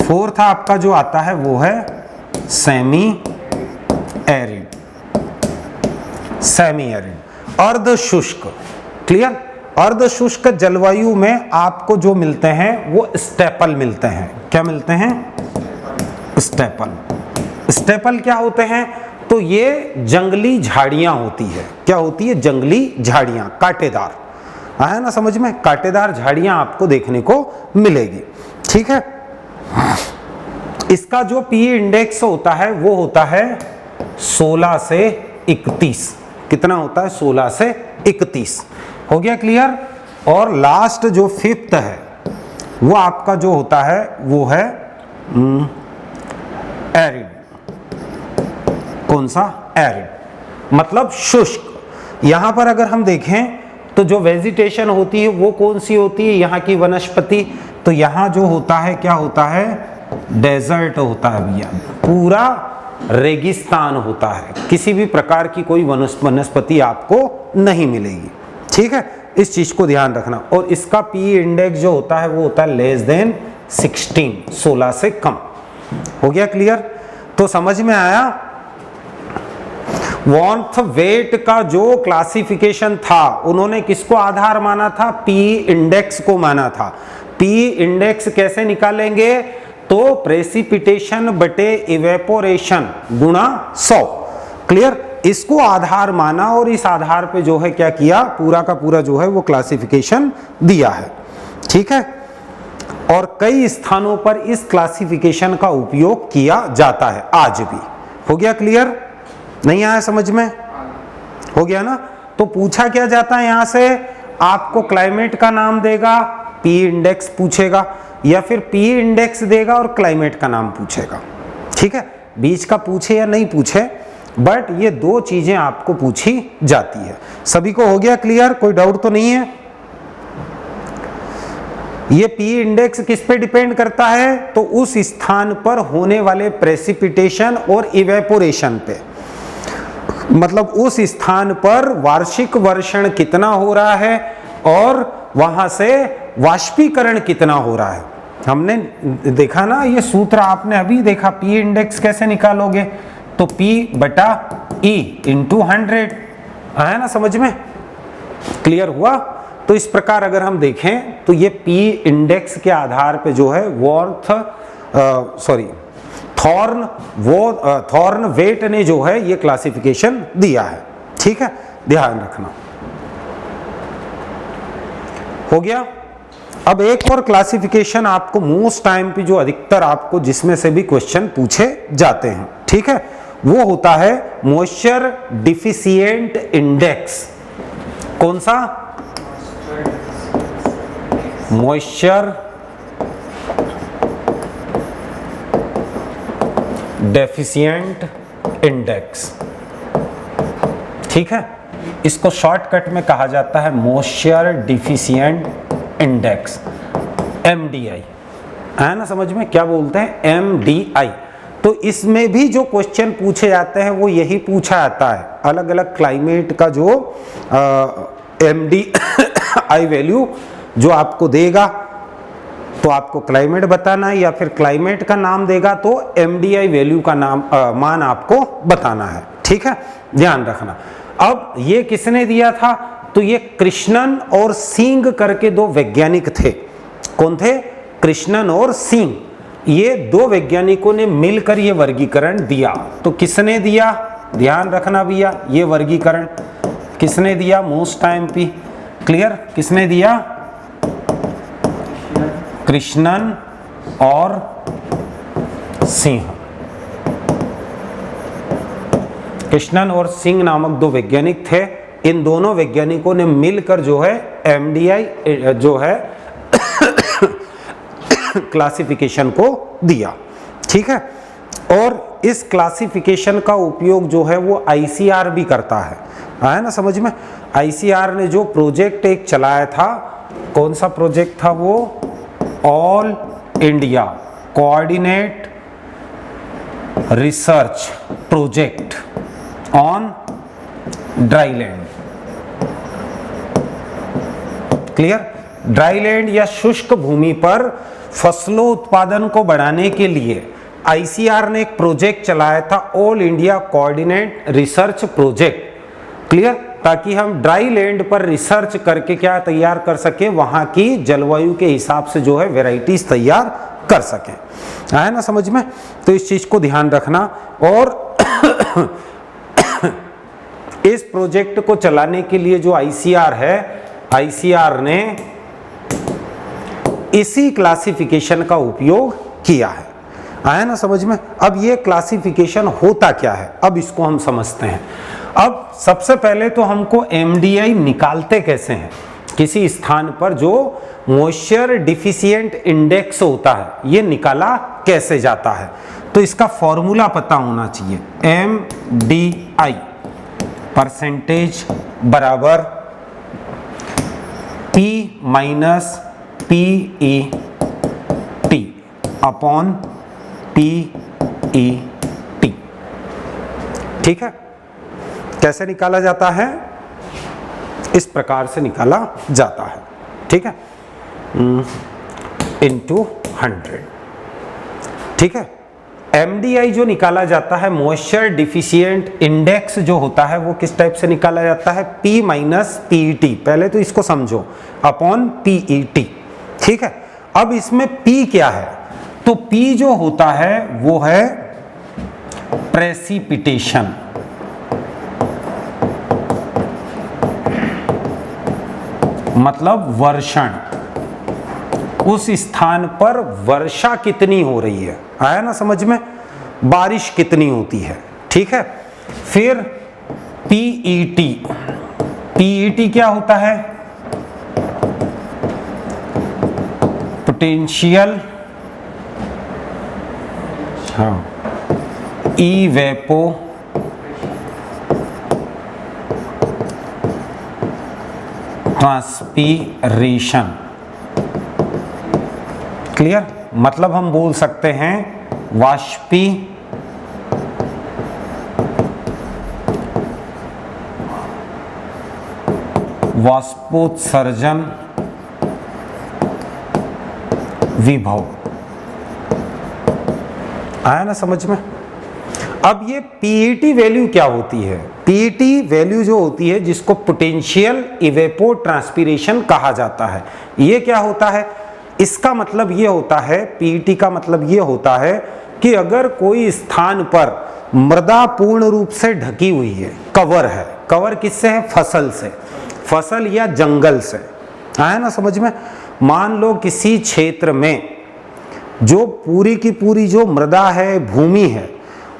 फोर्थ आपका जो आता है वो है सेमी एरिड। सेमी एरिड, अर्ध शुष्क। क्लियर? अर्ध शुष्क जलवायु में आपको जो मिलते हैं वो स्टेपल मिलते हैं। क्या मिलते हैं? स्टेपल। स्टेपल क्या होते हैं? तो ये जंगली झाड़ियां होती है। क्या होती है? जंगली झाड़ियां, कांटेदार। आया ना समझ में? कांटेदार झाड़ियां आपको देखने को मिलेगी। ठीक है। इसका जो पी इंडेक्स होता है वो होता है 16 से 31। कितना होता है? 16 से 31। हो गया क्लियर? और लास्ट जो फिफ्थ है वो आपका जो होता है वो है एरिड। कौन सा? एरिड मतलब शुष्क। यहां पर अगर हम देखें तो जो वेजिटेशन होती है वो कौन सी होती है? यहाँ की वनस्पति। तो यहाँ जो होता है क्या होता है? डेजर्ट होता है भैया, पूरा रेगिस्तान होता है। किसी भी प्रकार की कोई वनस्पति आपको नहीं मिलेगी। ठीक है, इस चीज को ध्यान रखना। और इसका पी इंडेक्स जो होता है वो होता है लेस देन 16, 16 से कम। हो गया क्लियर? तो समझ में आया? वार्मथ वेट का जो क्लासिफिकेशन था उन्होंने किसको आधार माना था? पी इंडेक्स को माना था। पी इंडेक्स कैसे निकालेंगे? तो प्रेसिपिटेशन बटे इवेपोरेशन गुणा 100। क्लियर? इसको आधार माना और इस आधार पे जो है क्या किया, पूरा का पूरा जो है वो क्लासिफिकेशन दिया है। ठीक है, और कई स्थानों पर इस क्लासिफिकेशन का उपयोग किया जाता है आज भी। हो गया क्लियर? नहीं आया समझ में? हो गया ना? तो पूछा क्या जाता है यहां से, आपको क्लाइमेट का नाम देगा, पी इंडेक्स पूछेगा, या फिर पी इंडेक्स देगा और क्लाइमेट का नाम पूछेगा। ठीक है, बीच का पूछे या नहीं पूछे, बट ये दो चीजें आपको पूछी जाती है। सभी को हो गया क्लियर? कोई डाउट तो नहीं है? ये पी इंडेक्स किस पे डिपेंड करता है, तो उस स्थान पर होने वाले प्रेसिपिटेशन और इवेपोरेशन पे, मतलब उस स्थान पर वार्षिक वर्षण कितना हो रहा है और वहां से वाष्पीकरण कितना हो रहा है। हमने देखा ना ये सूत्र, आपने अभी देखा, पी इंडेक्स कैसे निकालोगे, तो P बटा E इंटू 100 आया ना समझ में? क्लियर हुआ? तो इस प्रकार अगर हम देखें तो ये P इंडेक्स के आधार पे जो है थॉर्न वेट ने जो है ये क्लासिफिकेशन दिया है। ठीक है, ध्यान रखना। हो गया? अब एक और क्लासिफिकेशन आपको मोस्ट टाइम पे जो अधिकतर आपको जिसमें से भी क्वेश्चन पूछे जाते हैं, ठीक है, वो होता है मॉइस्चर डिफिशिएंट इंडेक्स। कौन सा? Moisture deficient index. ठीक है, इसको शॉर्टकट में कहा जाता है मॉइस्चर डिफिशिएंट इंडेक्स, MDI। है ना समझ में? क्या बोलते हैं? MDI। तो इसमें भी जो क्वेश्चन पूछे जाते हैं वो यही पूछा जाता है, अलग अलग क्लाइमेट का जो MDI वैल्यू जो आपको देगा तो आपको क्लाइमेट बताना है, या फिर क्लाइमेट का नाम देगा तो MDI वैल्यू का नाम मान आपको बताना है। ठीक है, ध्यान रखना। अब ये किसने दिया था, तो ये कृष्णन और सिंह करके दो वैज्ञानिक थे। कौन थे? कृष्णन और सिंह। ये दो वैज्ञानिकों ने मिलकर ये वर्गीकरण दिया। तो किसने दिया? ध्यान रखना भैया, ये वर्गीकरण किसने दिया? Most time P clear? किसने दिया? कृष्णन और सिंह। कृष्णन और सिंह नामक दो वैज्ञानिक थे। इन दोनों वैज्ञानिकों ने मिलकर जो है MDI जो है क्लासिफिकेशन को दिया। ठीक है, और इस क्लासिफिकेशन का उपयोग जो है वो ICR भी करता है। आया ना समझ में? ICR ने जो प्रोजेक्ट एक चलाया था, कौन सा प्रोजेक्ट था वो? All India coordinate research project on dryland. Clear? Dryland या शुष्क भूमि पर फसलों उत्पादन को बढ़ाने के लिए ICR ने एक प्रोजेक्ट चलाया था, all India coordinate research project. Clear? ताकि हम ड्राई लैंड पर रिसर्च करके क्या तैयार कर सके, वहां की जलवायु के हिसाब से जो है वेराइटीज तैयार कर सके। आया ना समझ में? तो इस चीज को ध्यान रखना। और इस प्रोजेक्ट को चलाने के लिए जो ICR है, ICR ने इसी क्लासिफिकेशन का उपयोग किया है। आया ना समझ में? अब ये क्लासिफिकेशन होता क्या है, अब इसको हम समझते हैं। अब सबसे पहले तो हमको MDI निकालते कैसे हैं, किसी स्थान पर जो मॉइस्चर डिफिशिएंट इंडेक्स होता है ये निकाला कैसे जाता है। तो इसका फॉर्मूला पता होना चाहिए। MDI परसेंटेज बराबर P minus PET upon PET। ठीक है, कैसे निकाला जाता है? इस प्रकार से निकाला जाता है। ठीक है, इनटू 100। ठीक है, MDI जो निकाला जाता है, मॉइस्चर डिफिशिएंट इंडेक्स जो होता है वो किस टाइप से निकाला जाता है? P minus PET। पहले तो इसको समझो, अपॉन PET। ठीक है, अब इसमें P क्या है? तो P जो होता है वो है प्रेसिपिटेशन। मतलब वर्षण, उस स्थान पर वर्षा कितनी हो रही है, आया ना समझ में, बारिश कितनी होती है, ठीक है। फिर पीईटी, पीईटी क्या होता है, पोटेंशियल इवेपो ट्रांसपीरेशन, क्लियर, मतलब हम बोल सकते हैं वाष्पोत्सर्जन विभव, आया ना समझ में। अब ये पीईटी वैल्यू क्या होती है, पीईटी वैल्यू जो होती है जिसको पोटेंशियल इवेपो ट्रांसपीरेशन कहा जाता है, ये क्या होता है, इसका मतलब ये होता है, पीईटी का मतलब ये होता है कि अगर कोई स्थान पर मृदा पूर्ण रूप से ढकी हुई है, कवर है, कवर किससे है, फसल से, फसल या जंगल से, आया ना समझ में। मान लो किसी क्षेत्र में जो पूरी की पूरी जो मृदा है, भूमि है,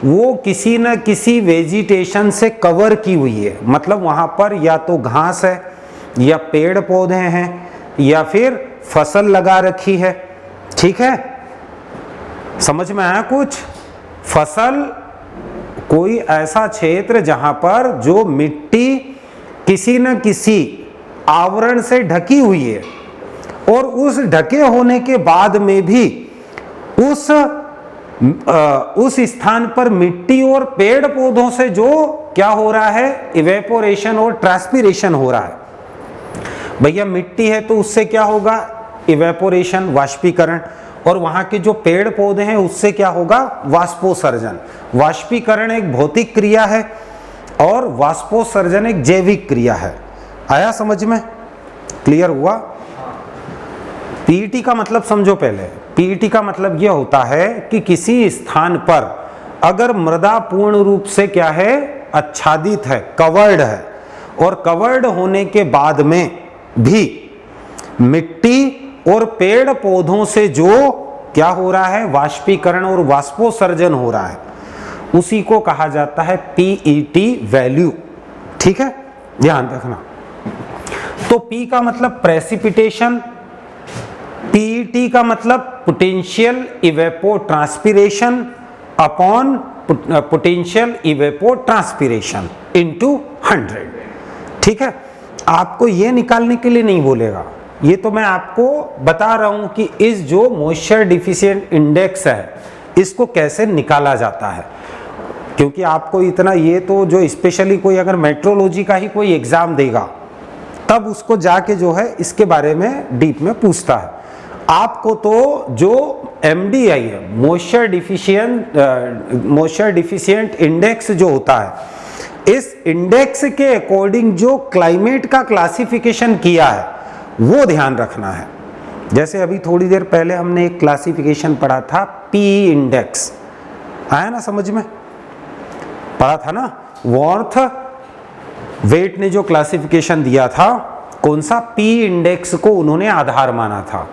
वो किसी न किसी वेजिटेशन से कवर की हुई है, मतलब वहां पर या तो घास है या पेड़ पौधे हैं या फिर फसल लगा रखी है, ठीक है, समझ में आया कुछ। फसल, कोई ऐसा क्षेत्र जहां पर जो मिट्टी किसी न किसी आवरण से ढकी हुई है और उस ढके होने के बाद में भी उस स्थान पर मिट्टी और पेड़ पौधों से जो क्या हो रहा है, इवेपोरेशन और ट्रांसपीरेशन हो रहा है। भैया मिट्टी है तो उससे क्या होगा, इवेपोरेशन, वाष्पीकरण, और वहां के जो पेड़ पौधे हैं उससे क्या होगा, वाष्पोत्सर्जन। वाष्पीकरण एक भौतिक क्रिया है और वाष्पोत्सर्जन एक जैविक क्रिया है, आया समझ में, क्लियर हुआ। पीईटी का मतलब समझो पहले, पीईटी का मतलब यह होता है कि किसी स्थान पर अगर मृदा पूर्ण रूप से क्या है, आच्छादित है, कवर्ड है, और कवर्ड होने के बाद में भी मिट्टी और पेड़ पौधों से जो क्या हो रहा है, वाष्पीकरण और वाष्पोत्सर्जन हो रहा है, उसी को कहा जाता है पीईटी वैल्यू, ठीक है, ध्यान रखना। तो पी का मतलब प्रेसिपिटेशन, पीईटी का मतलब potential evapotranspiration upon potential evapotranspiration into 100, ठीक है। आपको ये निकालने के लिए नहीं बोलेगा, ये तो मैं आपको बता रहा हूं कि इस जो मॉइस्चर डिफिशिएंट इंडेक्स है इसको कैसे निकाला जाता है, क्योंकि आपको इतना, ये तो जो स्पेशली कोई अगर मेट्रोलॉजी का ही कोई एग्जाम देगा तब उसको जाके जो है इसके बारे में डीप में पूछता है। आपको तो जो MDI है, मॉइस्चर डिफिशिएंट इंडेक्स जो होता है, इस इंडेक्स के अकॉर्डिंग जो क्लाइमेट का क्लासिफिकेशन किया है वो ध्यान रखना है। जैसे अभी थोड़ी देर पहले हमने एक क्लासिफिकेशन पढ़ा था, पी इंडेक्स, आया ना समझ में, पढ़ा था ना, वॉर्थ वेट ने जो क्लासिफिकेशन दिया था, कौन सा, पी इंडेक्स को उन्होंने आधार माना था।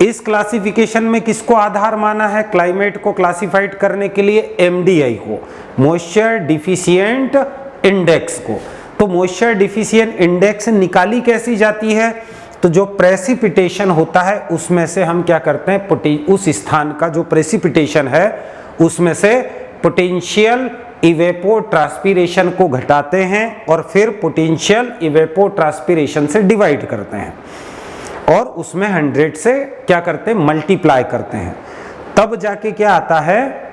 इस क्लासिफिकेशन में किसको आधार माना है, क्लाइमेट को क्लासिफाइड करने के लिए, MDI को, मॉइस्चर डिफिशिएंट इंडेक्स को। तो मॉइस्चर डिफिशिएंट इंडेक्स निकाली कैसी जाती है, तो जो प्रेसिपिटेशन होता है उसमें से हम क्या करते हैं, उस स्थान का जो प्रेसिपिटेशन है उसमें से पोटेंशियल इवेपो ट्रांसपीरेशन को घटाते हैं और फिर पोटेंशियल इवेपो ट्रांसपीरेशन से डिवाइड करते हैं और उसमें 100 से क्या करते हैं, मल्टीप्लाई करते हैं, तब जाके क्या आता है,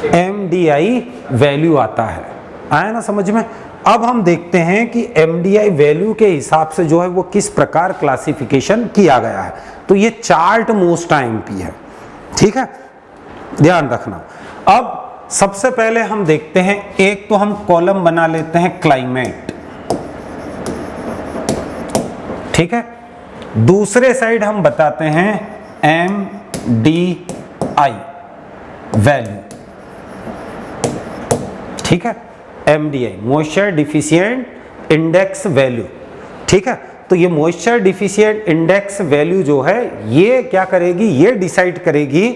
MDI वैल्यू आता है, आया ना समझ में। अब हम देखते हैं कि MDI वैल्यू के हिसाब से जो है वो किस प्रकार क्लासिफिकेशन किया गया है। तो ये चार्ट मोस्ट MP है, ठीक है, ध्यान रखना। अब सबसे पहले हम देखते हैं, एक तो हम कॉलम बना लेते हैं क्लाइमेट, ठीक है, दूसरे साइड हम बताते हैं MDI वैल्यू, ठीक है, MDI moisture deficient index value, ठीक है। तो ये मॉइस्चर डिफिशिएंट इंडेक्स वैल्यू जो है ये क्या करेगी, ये डिसाइड करेगी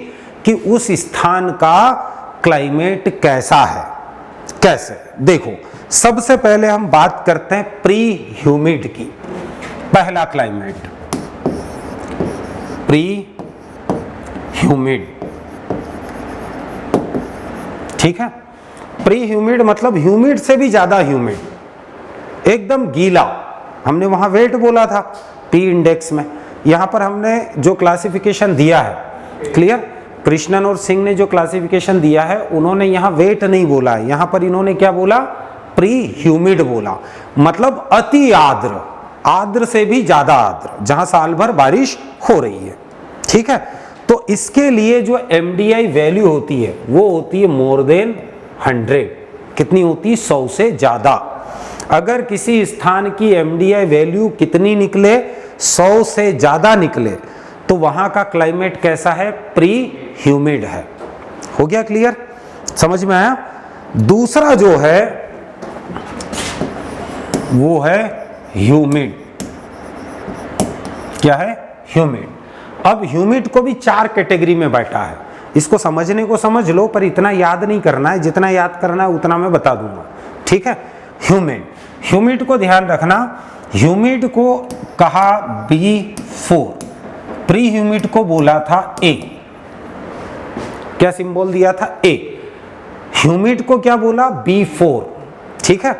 कि उस स्थान का क्लाइमेट कैसा है। कैसे, देखो सबसे पहले हम बात करते हैं प्री ह्यूमिड की। पहला क्लाइमेट प्री ह्यूमिड, ठीक है। प्री ह्यूमिड मतलब ह्यूमिड से भी ज्यादा ह्यूमिड, एकदम गीला। हमने वहां वेट बोला था पी इंडेक्स में, यहां पर हमने जो क्लासिफिकेशन दिया है, क्लियर, कृष्णन और सिंह ने जो क्लासिफिकेशन दिया है उन्होंने यहां वेट नहीं बोला है, यहां पर इन्होंने क्या बोला, प्री ह्यूमिड बोला, मतलब अति आर्द्र, आर्द्र से भी ज्यादा आर्द्र, जहां साल भर बारिश हो रही है, ठीक है। तो इसके लिए जो एमडीआई वैल्यू होती है वो होती है मोर देन 100। कितनी होती है, 100 से ज्यादा। अगर किसी स्थान की एमडीआई वैल्यू कितनी निकले, 100 से ज्यादा निकले, तो वहां का क्लाइमेट कैसा है, प्री ह्यूमिड है। हो गया क्लियर, समझ में आया। दूसरा जो है वो है ह्यूमिड। क्या है, ह्यूमिड। अब ह्यूमिड को भी 4 कैटेगरी में बांटा है, इसको समझने को समझ लो, पर इतना याद नहीं करना है, जितना याद करना है उतना मैं बता दूंगा, ठीक है। ह्यूमिड, ह्यूमिड को ध्यान रखना, ह्यूमिड को कहा B4, प्री ह्यूमिड को बोला था A, क्या सिंबल दिया था A, ह्यूमिड को क्या बोला B4, ठीक है।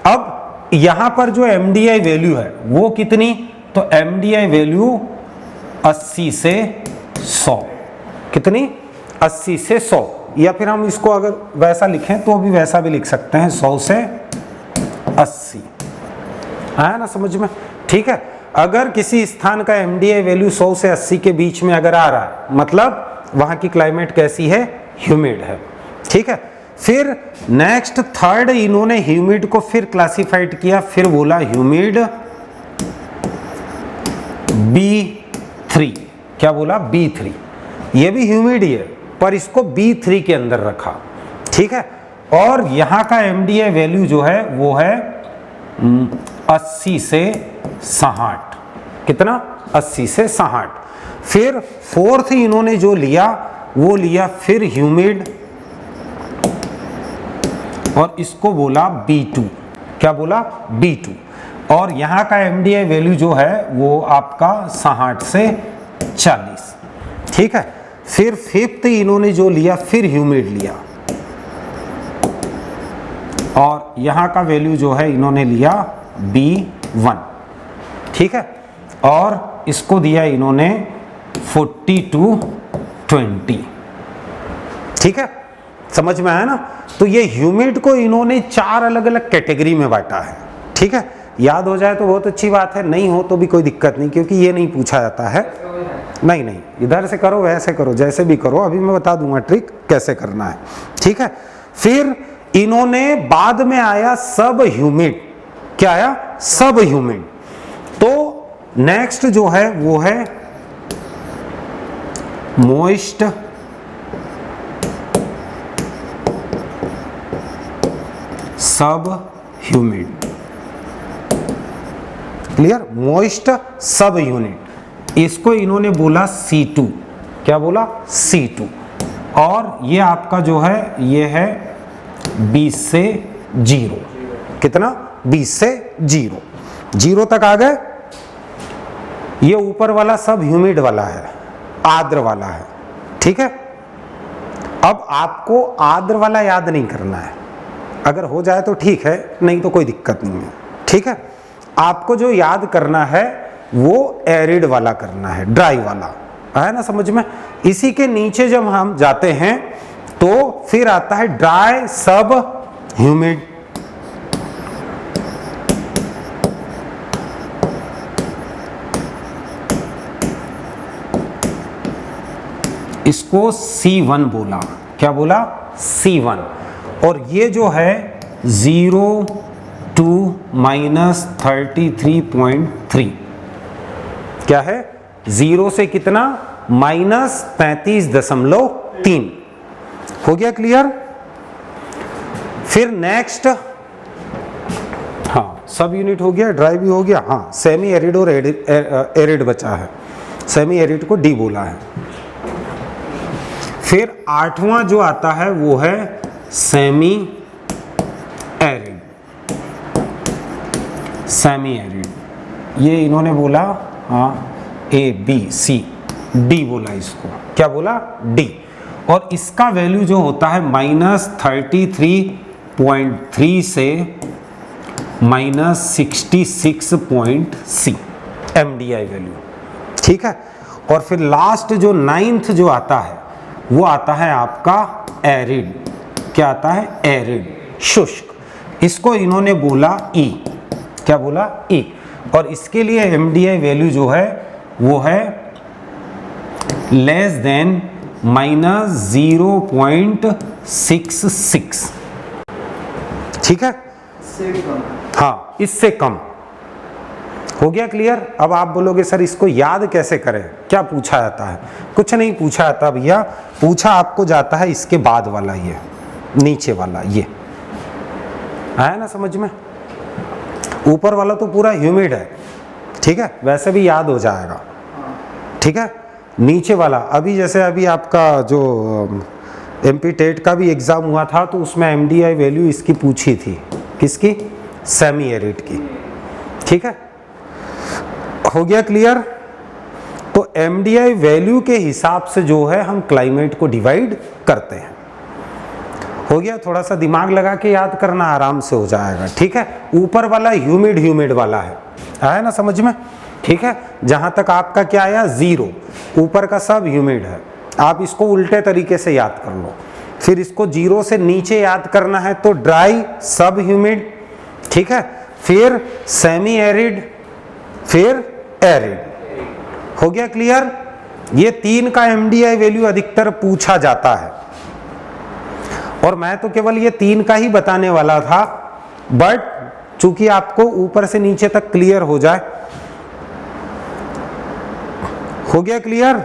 अब यहां पर जो एमडीआई वैल्यू है वो कितनी, तो एमडीआई वैल्यू 80 से 100, कितनी, 80 से 100, या फिर हम इसको अगर वैसा लिखें तो भी वैसा भी लिख सकते हैं, 100 से 80, आया ना समझ में, ठीक है। अगर किसी स्थान का एमडीआई वैल्यू 100 से 80 के बीच में अगर आ रहा है, मतलब वहां की क्लाइमेट कैसी है, ह्यूमिड है, ठीक है। फिर नेक्स्ट थर्ड इन्होंने ह्यूमिड को फिर क्लासिफाइड किया, फिर बोला ह्यूमिड B3, क्या बोला, B3, ये भी ह्यूमिड ही है पर इसको B3 के अंदर रखा, ठीक है। और यहां का एमडीआई वैल्यू जो है वो है 80 से 60, कितना, 80 से 60। फिर फोर्थ इन्होंने जो लिया वो लिया फिर ह्यूमिड, और इसको बोला B2, क्या बोला, B2, और यहां का एमडीआई वैल्यू जो है वो आपका 60 से 40, ठीक है। फिर फिफ्थ इन्होंने जो लिया फिर ह्यूमिड लिया, और यहां का वैल्यू जो है इन्होंने लिया B1, ठीक है। और इसको दिया इन्होंने 40 to 20, ठीक है, समझ में आया ना। तो ये ह्यूमिड को इन्होंने 4 अलग अलग कैटेगरी में बांटा है, ठीक है। याद हो जाए तो बहुत अच्छी बात है, नहीं हो तो भी कोई दिक्कत नहीं, क्योंकि ये नहीं पूछा जाता है। नहीं नहीं, इधर से करो, वैसे करो, जैसे भी करो, अभी मैं बता दूंगा ट्रिक कैसे करना है, ठीक है। फिर इन्होंने बाद में आया सब ह्यूमिड, क्या आया, सब ह्यूमिड। तो नेक्स्ट जो है वो है मोइस्ट सब ह्यूमिड, क्लियर, मोइस्ट सब ह्यूमिड, इसको इन्होंने बोला C2, क्या बोला, C2। और ये आपका जो है ये है 20 से 0, कितना, 20 से 0 तक आ गए। ये ऊपर वाला सब ह्यूमिड वाला है, आर्द्र वाला है, ठीक है। अब आपको आर्द्र वाला याद नहीं करना है, अगर हो जाए तो ठीक है, नहीं तो कोई दिक्कत नहीं है, ठीक है। आपको जो याद करना है वो एरिड वाला करना है, ड्राई वाला, है ना समझ में। इसी के नीचे जब हम जाते हैं तो फिर आता है ड्राई सब ह्यूमिड, इसको C1 बोला, क्या बोला, C1। और ये जो है 0 to -33.3, क्या है, 0 से कितना, -35.3, हो गया क्लियर। फिर नेक्स्ट, हाँ सब यूनिट हो गया, ड्राई भी हो गया, हाँ सेमी एरिड और एरिड बचा है, सेमी एरिड को डी बोला है। फिर 8वां जो आता है वो है सेमी एरिड, सेमी एरिड, ये इन्होंने बोला हाँ ए बी सी, डी बोला इसको, क्या बोला, डी। और इसका वैल्यू जो होता है -33.3 से -66.c MDI वैल्यू, ठीक है। और फिर लास्ट जो 9th जो आता है वो आता है आपका एरिड, क्या आता है, एरिड, शुष्क, इसको इन्होंने बोला ई, क्या बोला, ई। और इसके लिए MDI वैल्यू जो है वो है लेस देन -0.66, ठीक है, हाँ इससे कम। हो गया क्लियर। अब आप बोलोगे सर इसको याद कैसे करें, क्या पूछा जाता है, कुछ नहीं पूछा जाता भैया, पूछा आपको जाता है इसके बाद वाला, ये नीचे वाला, ये आया ना समझ में। ऊपर वाला तो पूरा ह्यूमिड है, ठीक है, वैसे भी याद हो जाएगा, ठीक है। नीचे वाला अभी जैसे अभी आपका जो MP टेट का भी एग्जाम हुआ था तो उसमें MDI वैल्यू इसकी पूछी थी, किसकी, सेमी एरिड की, ठीक है। हो गया क्लियर। तो MDI वैल्यू के हिसाब से जो है हम क्लाइमेट को डिवाइड करते हैं। हो गया, थोड़ा सा दिमाग लगा के याद करना, आराम से हो जाएगा, ठीक है। ऊपर वाला ह्यूमिड वाला है, आया ना समझ में, ठीक है। जहां तक आपका क्या आया, 0, ऊपर का सब ह्यूमिड है। आप इसको उल्टे तरीके से याद कर लो, फिर इसको 0 से नीचे याद करना है तो ड्राई, सब ह्यूमिड, ठीक है, फिर सेमी एरिड, फिर एरिड। हो गया क्लियर। ये 3 का MDI वैल्यू अधिकतर पूछा जाता है, और मैं तो केवल ये 3 का ही बताने वाला था, बट चूंकि आपको ऊपर से नीचे तक क्लियर हो जाए। हो गया क्लियर।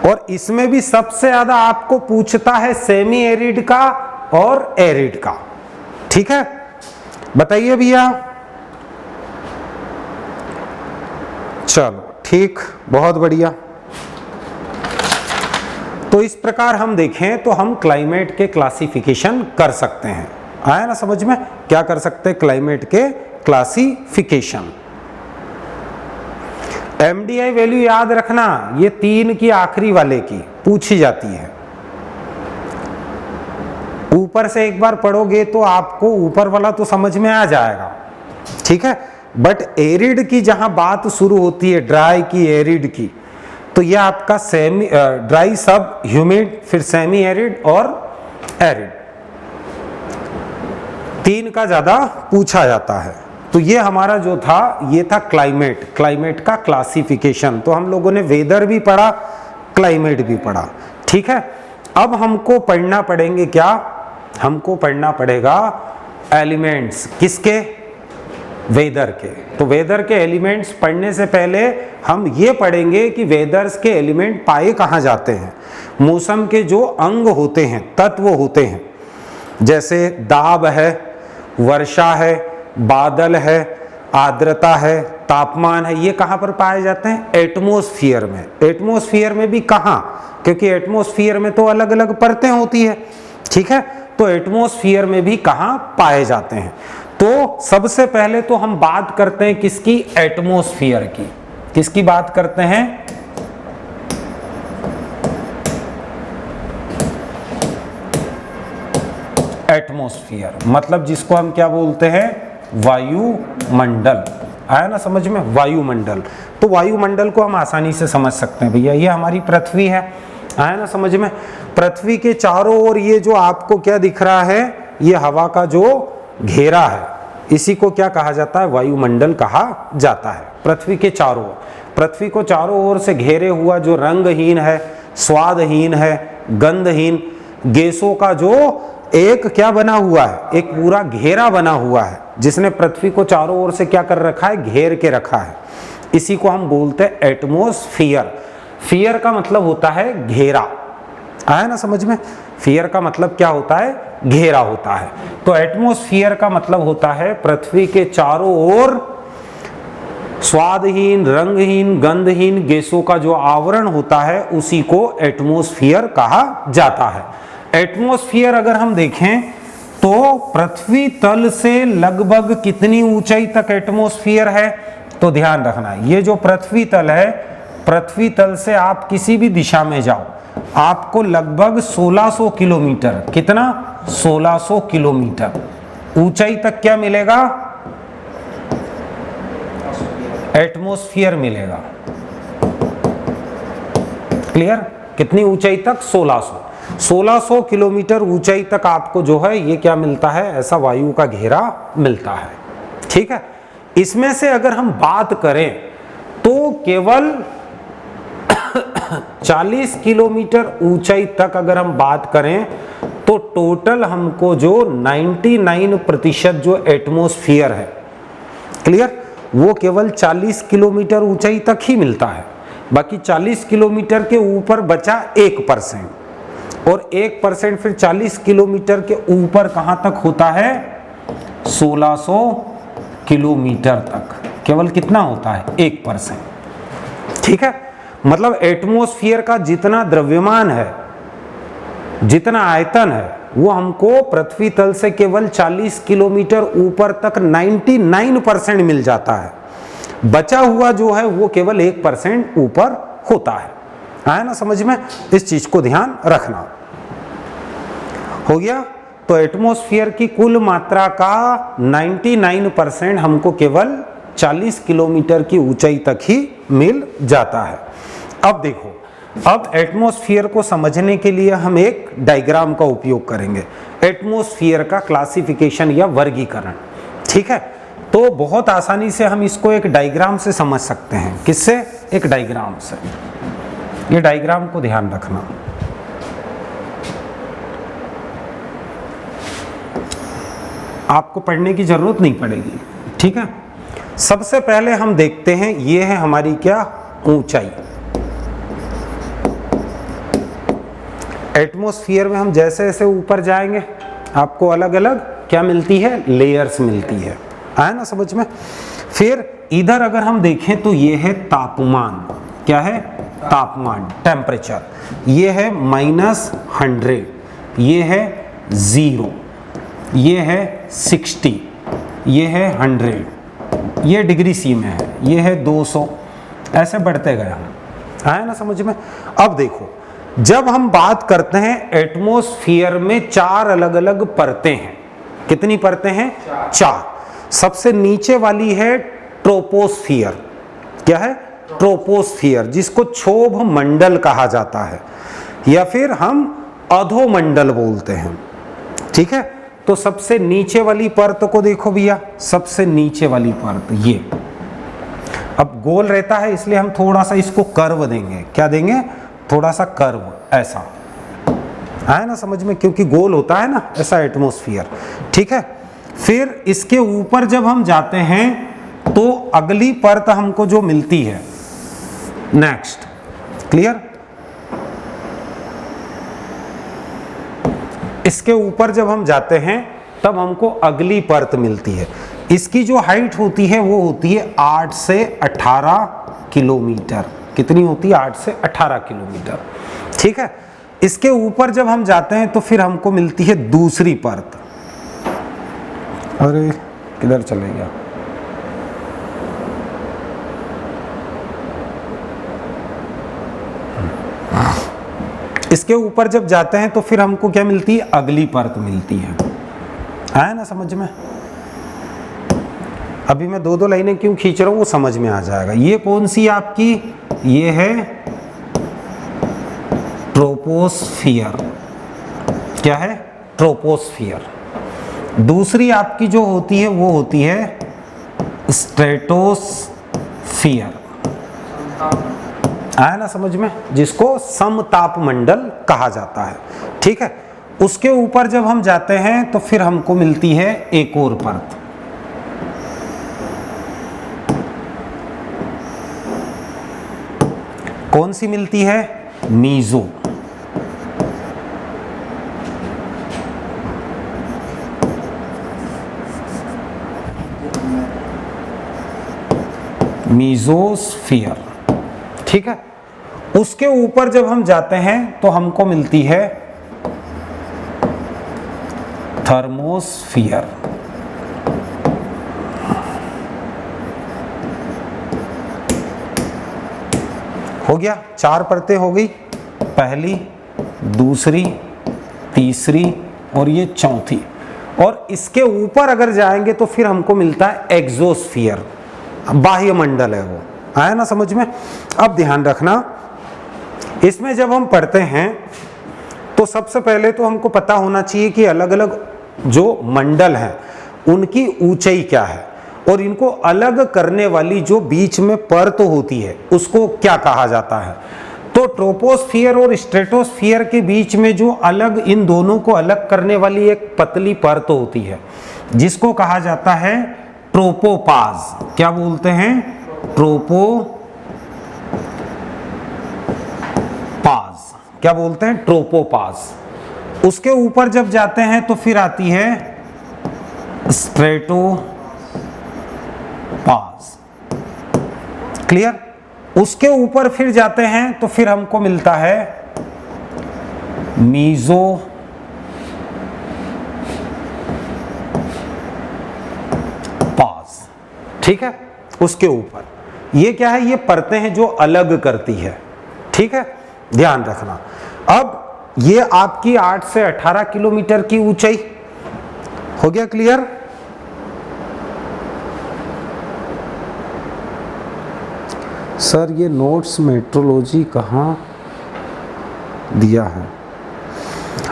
और इसमें भी सबसे ज्यादा आपको पूछता है सेमी एरिड का और एरिड का, ठीक है। बताइए भैया, चलो ठीक, बहुत बढ़िया। तो इस प्रकार हम देखें तो हम क्लाइमेट के क्लासिफिकेशन कर सकते हैं, आया ना समझ में, क्या कर सकते हैं, क्लाइमेट के क्लासिफिकेशन। MDI वैल्यू याद रखना, ये 3 की आखिरी वाले की पूछी जाती है। ऊपर से एक बार पढ़ोगे तो आपको ऊपर वाला तो समझ में आ जाएगा, ठीक है, बट एरिड की जहां बात शुरू होती है, ड्राई की, एरिड की, तो यह आपका सेमी ड्राई, सब ह्यूमिड, फिर सेमी एरिड और एरिड, 3 का ज्यादा पूछा जाता है। तो ये हमारा जो था, ये था क्लाइमेट का क्लासिफिकेशन। तो हम लोगों ने वेदर भी पढ़ा, क्लाइमेट भी पढ़ा, ठीक है। अब हमको पढ़ना पड़ेंगे क्या, हमको पढ़ना पड़ेगा एलिमेंट्स, किसके, वेदर के। तो वेदर के एलिमेंट्स पढ़ने से पहले हम ये पढ़ेंगे कि वेदर्स के एलिमेंट पाए कहाँ जाते हैं। मौसम के जो अंग होते हैं, तत्व होते हैं, जैसे दाब है, वर्षा है, बादल है, आर्द्रता है, तापमान है, ये कहाँ पर पाए जाते हैं, एटमॉस्फेयर में। एटमॉस्फेयर में भी कहाँ, क्योंकि एटमॉस्फेयर में तो अलग अलग परतें होती है, ठीक है। तो एटमॉस्फेयर में भी कहाँ पाए जाते हैं। तो सबसे पहले तो हम बात करते हैं किसकी, एटमॉस्फेयर की। किसकी बात करते हैं, एटमॉस्फेयर, मतलब जिसको हम क्या बोलते हैं, वायुमंडल। आया ना समझ में, वायुमंडल। तो वायुमंडल को हम आसानी से समझ सकते हैं भैया, ये हमारी पृथ्वी है, आया ना समझ में। पृथ्वी के चारों ओर ये जो आपको क्या दिख रहा है, ये हवा का जो घेरा है, इसी को क्या कहा जाता है, वायुमंडल कहा जाता है। पृथ्वी के चारों ओर, पृथ्वी को चारों ओर से घेरे हुआ जो रंगहीन है, स्वादहीन है, गंधहीन गैसों का जो एक क्या बना हुआ है, एक पूरा घेरा बना हुआ है, जिसने पृथ्वी को चारों ओर से क्या कर रखा है, घेर के रखा है, इसी को हम बोलते हैं एटमॉस्फेयर। फियर का मतलब होता है घेरा, आया ना समझ में। फियर का मतलब क्या होता है, घेरा होता है। तो एटमॉस्फेयर का मतलब होता है पृथ्वी के चारों ओर स्वादहीन, रंगहीन, गंधहीन गैसों का जो आवरण होता है उसी को एटमॉस्फेयर कहा जाता है। एटमॉस्फेयर अगर हम देखें तो पृथ्वी तल से लगभग कितनी ऊंचाई तक एटमॉस्फेयर है, तो ध्यान रखना ये जो पृथ्वी तल है, पृथ्वी तल से आप किसी भी दिशा में जाओ आपको लगभग 1600 किलोमीटर, कितना 1600 किलोमीटर ऊंचाई तक क्या मिलेगा, एटमॉस्फेयर मिलेगा। क्लियर, कितनी ऊंचाई तक, 1600 किलोमीटर ऊंचाई तक आपको जो है ये क्या मिलता है, ऐसा वायु का घेरा मिलता है। ठीक है, इसमें से अगर हम बात करें तो केवल 40 किलोमीटर ऊंचाई तक अगर हम बात करें तो टोटल हमको जो 99% जो एटमॉस्फेयर है, क्लियर, वो केवल 40 किलोमीटर ऊंचाई तक ही मिलता है। बाकी 40 किलोमीटर के ऊपर बचा 1%, और 1% फिर 40 किलोमीटर के ऊपर कहां तक होता है, 1600 किलोमीटर तक, केवल कितना होता है, 1%। ठीक है, मतलब एटमॉस्फेयर का जितना द्रव्यमान है, जितना आयतन है, वो हमको पृथ्वी तल से केवल 40 किलोमीटर ऊपर तक 99% मिल जाता है। बचा हुआ जो है वो केवल 1% ऊपर होता है। आया ना समझ में, इस चीज को ध्यान रखना। हो गया, तो एटमॉस्फेयर की कुल मात्रा का 99% हमको केवल 40 किलोमीटर की ऊंचाई तक ही मिल जाता है। अब देखो, अब एटमॉस्फेयर को समझने के लिए हम एक डायग्राम का उपयोग करेंगे, एटमॉस्फेयर का क्लासिफिकेशन या वर्गीकरण। ठीक है, तो बहुत आसानी से हम इसको एक डायग्राम से समझ सकते हैं। किससे, एक डायग्राम से। ये डायग्राम को ध्यान रखना। आपको पढ़ने की जरूरत नहीं पड़ेगी। ठीक है, सबसे पहले हम देखते हैं, ये है हमारी क्या, ऊंचाई। एटमॉस्फेयर में हम जैसे जैसे ऊपर जाएंगे आपको अलग अलग क्या मिलती है, लेयर्स मिलती है। आया ना समझ में। फिर इधर अगर हम देखें तो ये है तापमान, क्या है, तापमान, टेम्परेचर। ये है -100, ये है 0, ये है 60, ये है 100, ये डिग्री सी में है, ये है 200, ऐसे बढ़ते गए हम। आया ना समझ में। अब देखो, जब हम बात करते हैं एटमॉस्फेयर में 4 अलग अलग परतें हैं। कितनी परतें हैं, 4। सबसे नीचे वाली है ट्रोपोस्फियर। क्या है, ट्रोपोस्फियर, जिसको क्षोभ मंडल कहा जाता है, या फिर हम अधोमंडल बोलते हैं। ठीक है, तो सबसे नीचे वाली परत को देखो भैया, सबसे नीचे वाली परत ये, अब गोल रहता है इसलिए हम थोड़ा सा इसको कर्व देंगे। क्या देंगे, थोड़ा सा कर्व, ऐसा। आया ना समझ में, क्योंकि गोल होता है ना ऐसा एटमॉस्फेयर। ठीक है, फिर इसके ऊपर जब हम जाते हैं तो अगली परत हमको जो मिलती है, नेक्स्ट, क्लियर, इसके ऊपर जब हम जाते हैं तब हमको अगली परत मिलती है। इसकी जो हाइट होती है वो होती है 8 से 18 किलोमीटर। कितनी होती है, 8 से 18 किलोमीटर। ठीक है, इसके ऊपर जब हम जाते हैं तो फिर हमको मिलती है दूसरी परत। अरे किधर चले गया, इसके ऊपर जब जाते हैं तो फिर हमको क्या मिलती है, अगली परत मिलती है। आया ना समझ में। अभी मैं 2-2 लाइनें क्यों खींच रहा हूं वो समझ में आ जाएगा। ये कौन सी आपकी, ये है ट्रोपोस्फियर। क्या है, ट्रोपोस्फियर। दूसरी आपकी जो होती है वो होती है स्ट्रेटोस्फियर। आया ना समझ में, जिसको समताप मंडल कहा जाता है। ठीक है, उसके ऊपर जब हम जाते हैं तो फिर हमको मिलती है एक और परत। कौन सी मिलती है, मीजो। मीजोस्फीयर, ठीक है। उसके ऊपर जब हम जाते हैं तो हमको मिलती है थर्मोस्फीयर। हो गया, 4 परतें हो गई, पहली, दूसरी, तीसरी और ये चौथी। और इसके ऊपर अगर जाएंगे तो फिर हमको मिलता है एक्सोस्फीयर, बाह्य मंडल है वो। आया ना समझ में? अब ध्यान रखना, इसमें जब हम पढ़ते हैं तो सबसे पहले तो हमको पता होना चाहिए कि अलग अलग जो मंडल हैं उनकी ऊंचाई क्या है, और इनको अलग करने वाली जो बीच में परत होती है उसको क्या कहा जाता है। तो ट्रोपोस्फियर और स्ट्रेटोस्फियर के बीच में जो अलग, इन दोनों को अलग करने वाली एक पतली परत होती है जिसको कहा जाता है ट्रोपोपाज। क्या बोलते हैं? ट्रोपोपाज। क्या बोलते हैं? ट्रोपोपाज। उसके ऊपर जब जाते हैं तो फिर आती है स्ट्रेटोपाज। क्लियर? उसके ऊपर फिर जाते हैं तो फिर हमको मिलता है मीजोपाज। ठीक है? उसके ऊपर ये क्या है? ये परतें हैं जो अलग करती है। ठीक है, ध्यान रखना। अब ये आपकी 8 से 18 किलोमीटर की ऊंचाई हो गया। क्लियर? सर ये नोट्स मेट्रोलॉजी कहाँ दिया है?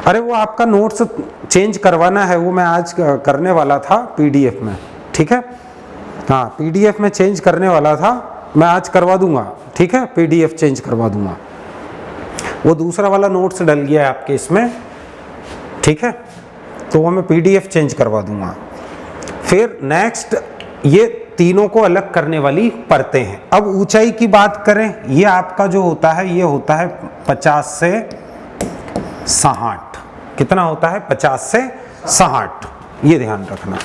अरे वो आपका नोट्स चेंज करवाना है, वो मैं आज करने वाला था पीडीएफ में। ठीक है, हाँ पीडीएफ में चेंज करने वाला था, मैं आज करवा दूंगा। ठीक है, पीडीएफ चेंज करवा दूंगा। वो दूसरा वाला नोट्स डल गया है आपके इसमें। ठीक है, तो वो मैं पीडीएफ चेंज करवा दूंगा। फिर नेक्स्ट, ये तीनों को अलग करने वाली परतें हैं। अब ऊंचाई की बात करें, ये आपका जो होता है ये होता है 50 से 60। कितना होता है? 50 से 60। ये ध्यान रखना।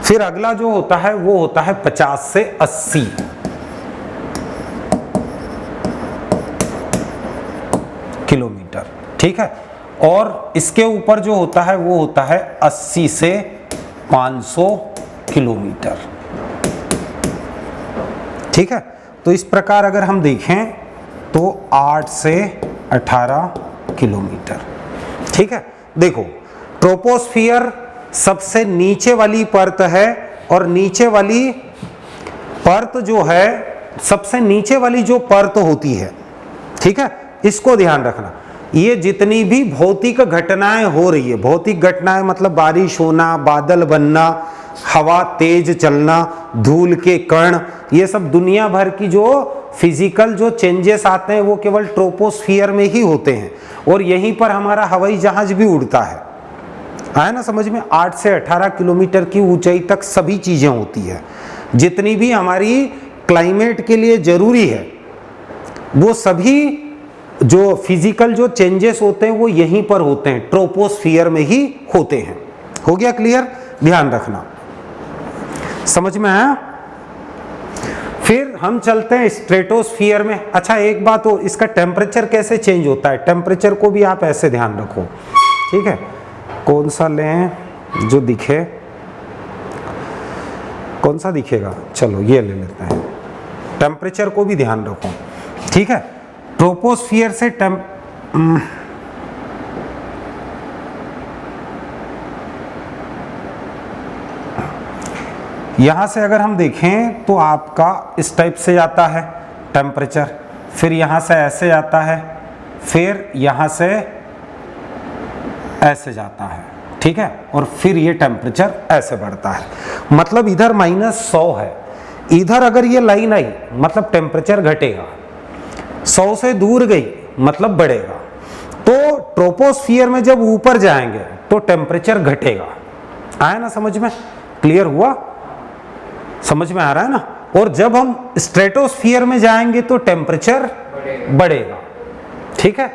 फिर अगला जो होता है वो होता है 50 से 80। किलोमीटर। ठीक है, और इसके ऊपर जो होता है वो होता है 80 से 500 किलोमीटर। ठीक है, तो इस प्रकार अगर हम देखें तो 8 से 18 किलोमीटर। ठीक है, देखो ट्रोपोस्फियर सबसे नीचे वाली परत है, और नीचे वाली परत जो है, सबसे नीचे वाली जो परत होती है, ठीक है, इसको ध्यान रखना। ये जितनी भी भौतिक घटनाएं हो रही है, भौतिक घटनाएं मतलब बारिश होना, बादल बनना, हवा तेज चलना, धूल के कण, ये सब दुनिया भर की जो फिजिकल जो चेंजेस आते हैं वो केवल ट्रोपोस्फियर में ही होते हैं, और यहीं पर हमारा हवाई जहाज भी उड़ता है। आया ना समझ में? 8 से 18 किलोमीटर की ऊंचाई तक सभी चीजें होती है। जितनी भी हमारी क्लाइमेट के लिए जरूरी है वो सभी जो फिजिकल जो चेंजेस होते हैं वो यहीं पर होते हैं, ट्रोपोस्फियर में ही होते हैं। हो गया क्लियर? ध्यान रखना। समझ में आया? फिर हम चलते हैं स्ट्रेटोस्फियर में। अच्छा एक बात हो, इसका टेम्परेचर कैसे चेंज होता है? टेम्परेचर को भी आप ऐसे ध्यान रखो। ठीक है, कौन सा लें जो दिखे? कौन सा दिखेगा? चलो ये ले लेते हैं। टेम्परेचर को भी ध्यान रखो। ठीक है, ट्रोपोस्फियर से यहां से अगर हम देखें तो आपका इस टाइप से जाता है टेम्परेचर, फिर यहां से ऐसे जाता है, फिर यहां से ऐसे जाता है। ठीक है, और फिर ये टेम्परेचर ऐसे बढ़ता है। मतलब इधर -100 है, इधर अगर ये लाइन आई मतलब टेम्परेचर घटेगा, 100 से दूर गई मतलब बढ़ेगा। तो ट्रोपोस्फियर में जब ऊपर जाएंगे तो टेम्परेचर घटेगा। आया ना समझ में? क्लियर हुआ? समझ में आ रहा है ना? और जब हम स्ट्रेटोस्फियर में जाएंगे तो टेम्परेचर बढ़ेगा। ठीक है,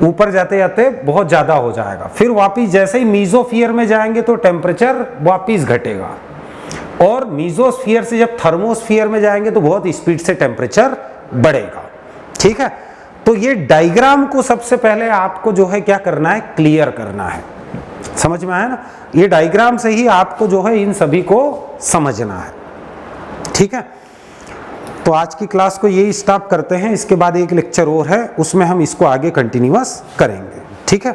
ऊपर जाते जाते बहुत ज्यादा हो जाएगा। फिर वापिस जैसे ही मीजोस्फियर में जाएंगे तो टेम्परेचर वापिस घटेगा। और मीजोस्फीयर से जब थर्मोस्फीयर में जाएंगे तो बहुत स्पीड से टेम्परेचर बढ़ेगा। ठीक है, तो ये डायग्राम को सबसे पहले आपको जो है क्या करना है, क्लियर करना है। समझ में आया ना, ये डायग्राम से ही आपको जो है इन सभी को समझना है। ठीक है, तो आज की क्लास को यही स्टॉप करते हैं, इसके बाद एक लेक्चर और है, उसमें हम इसको आगे कंटिन्यूअस करेंगे। ठीक है।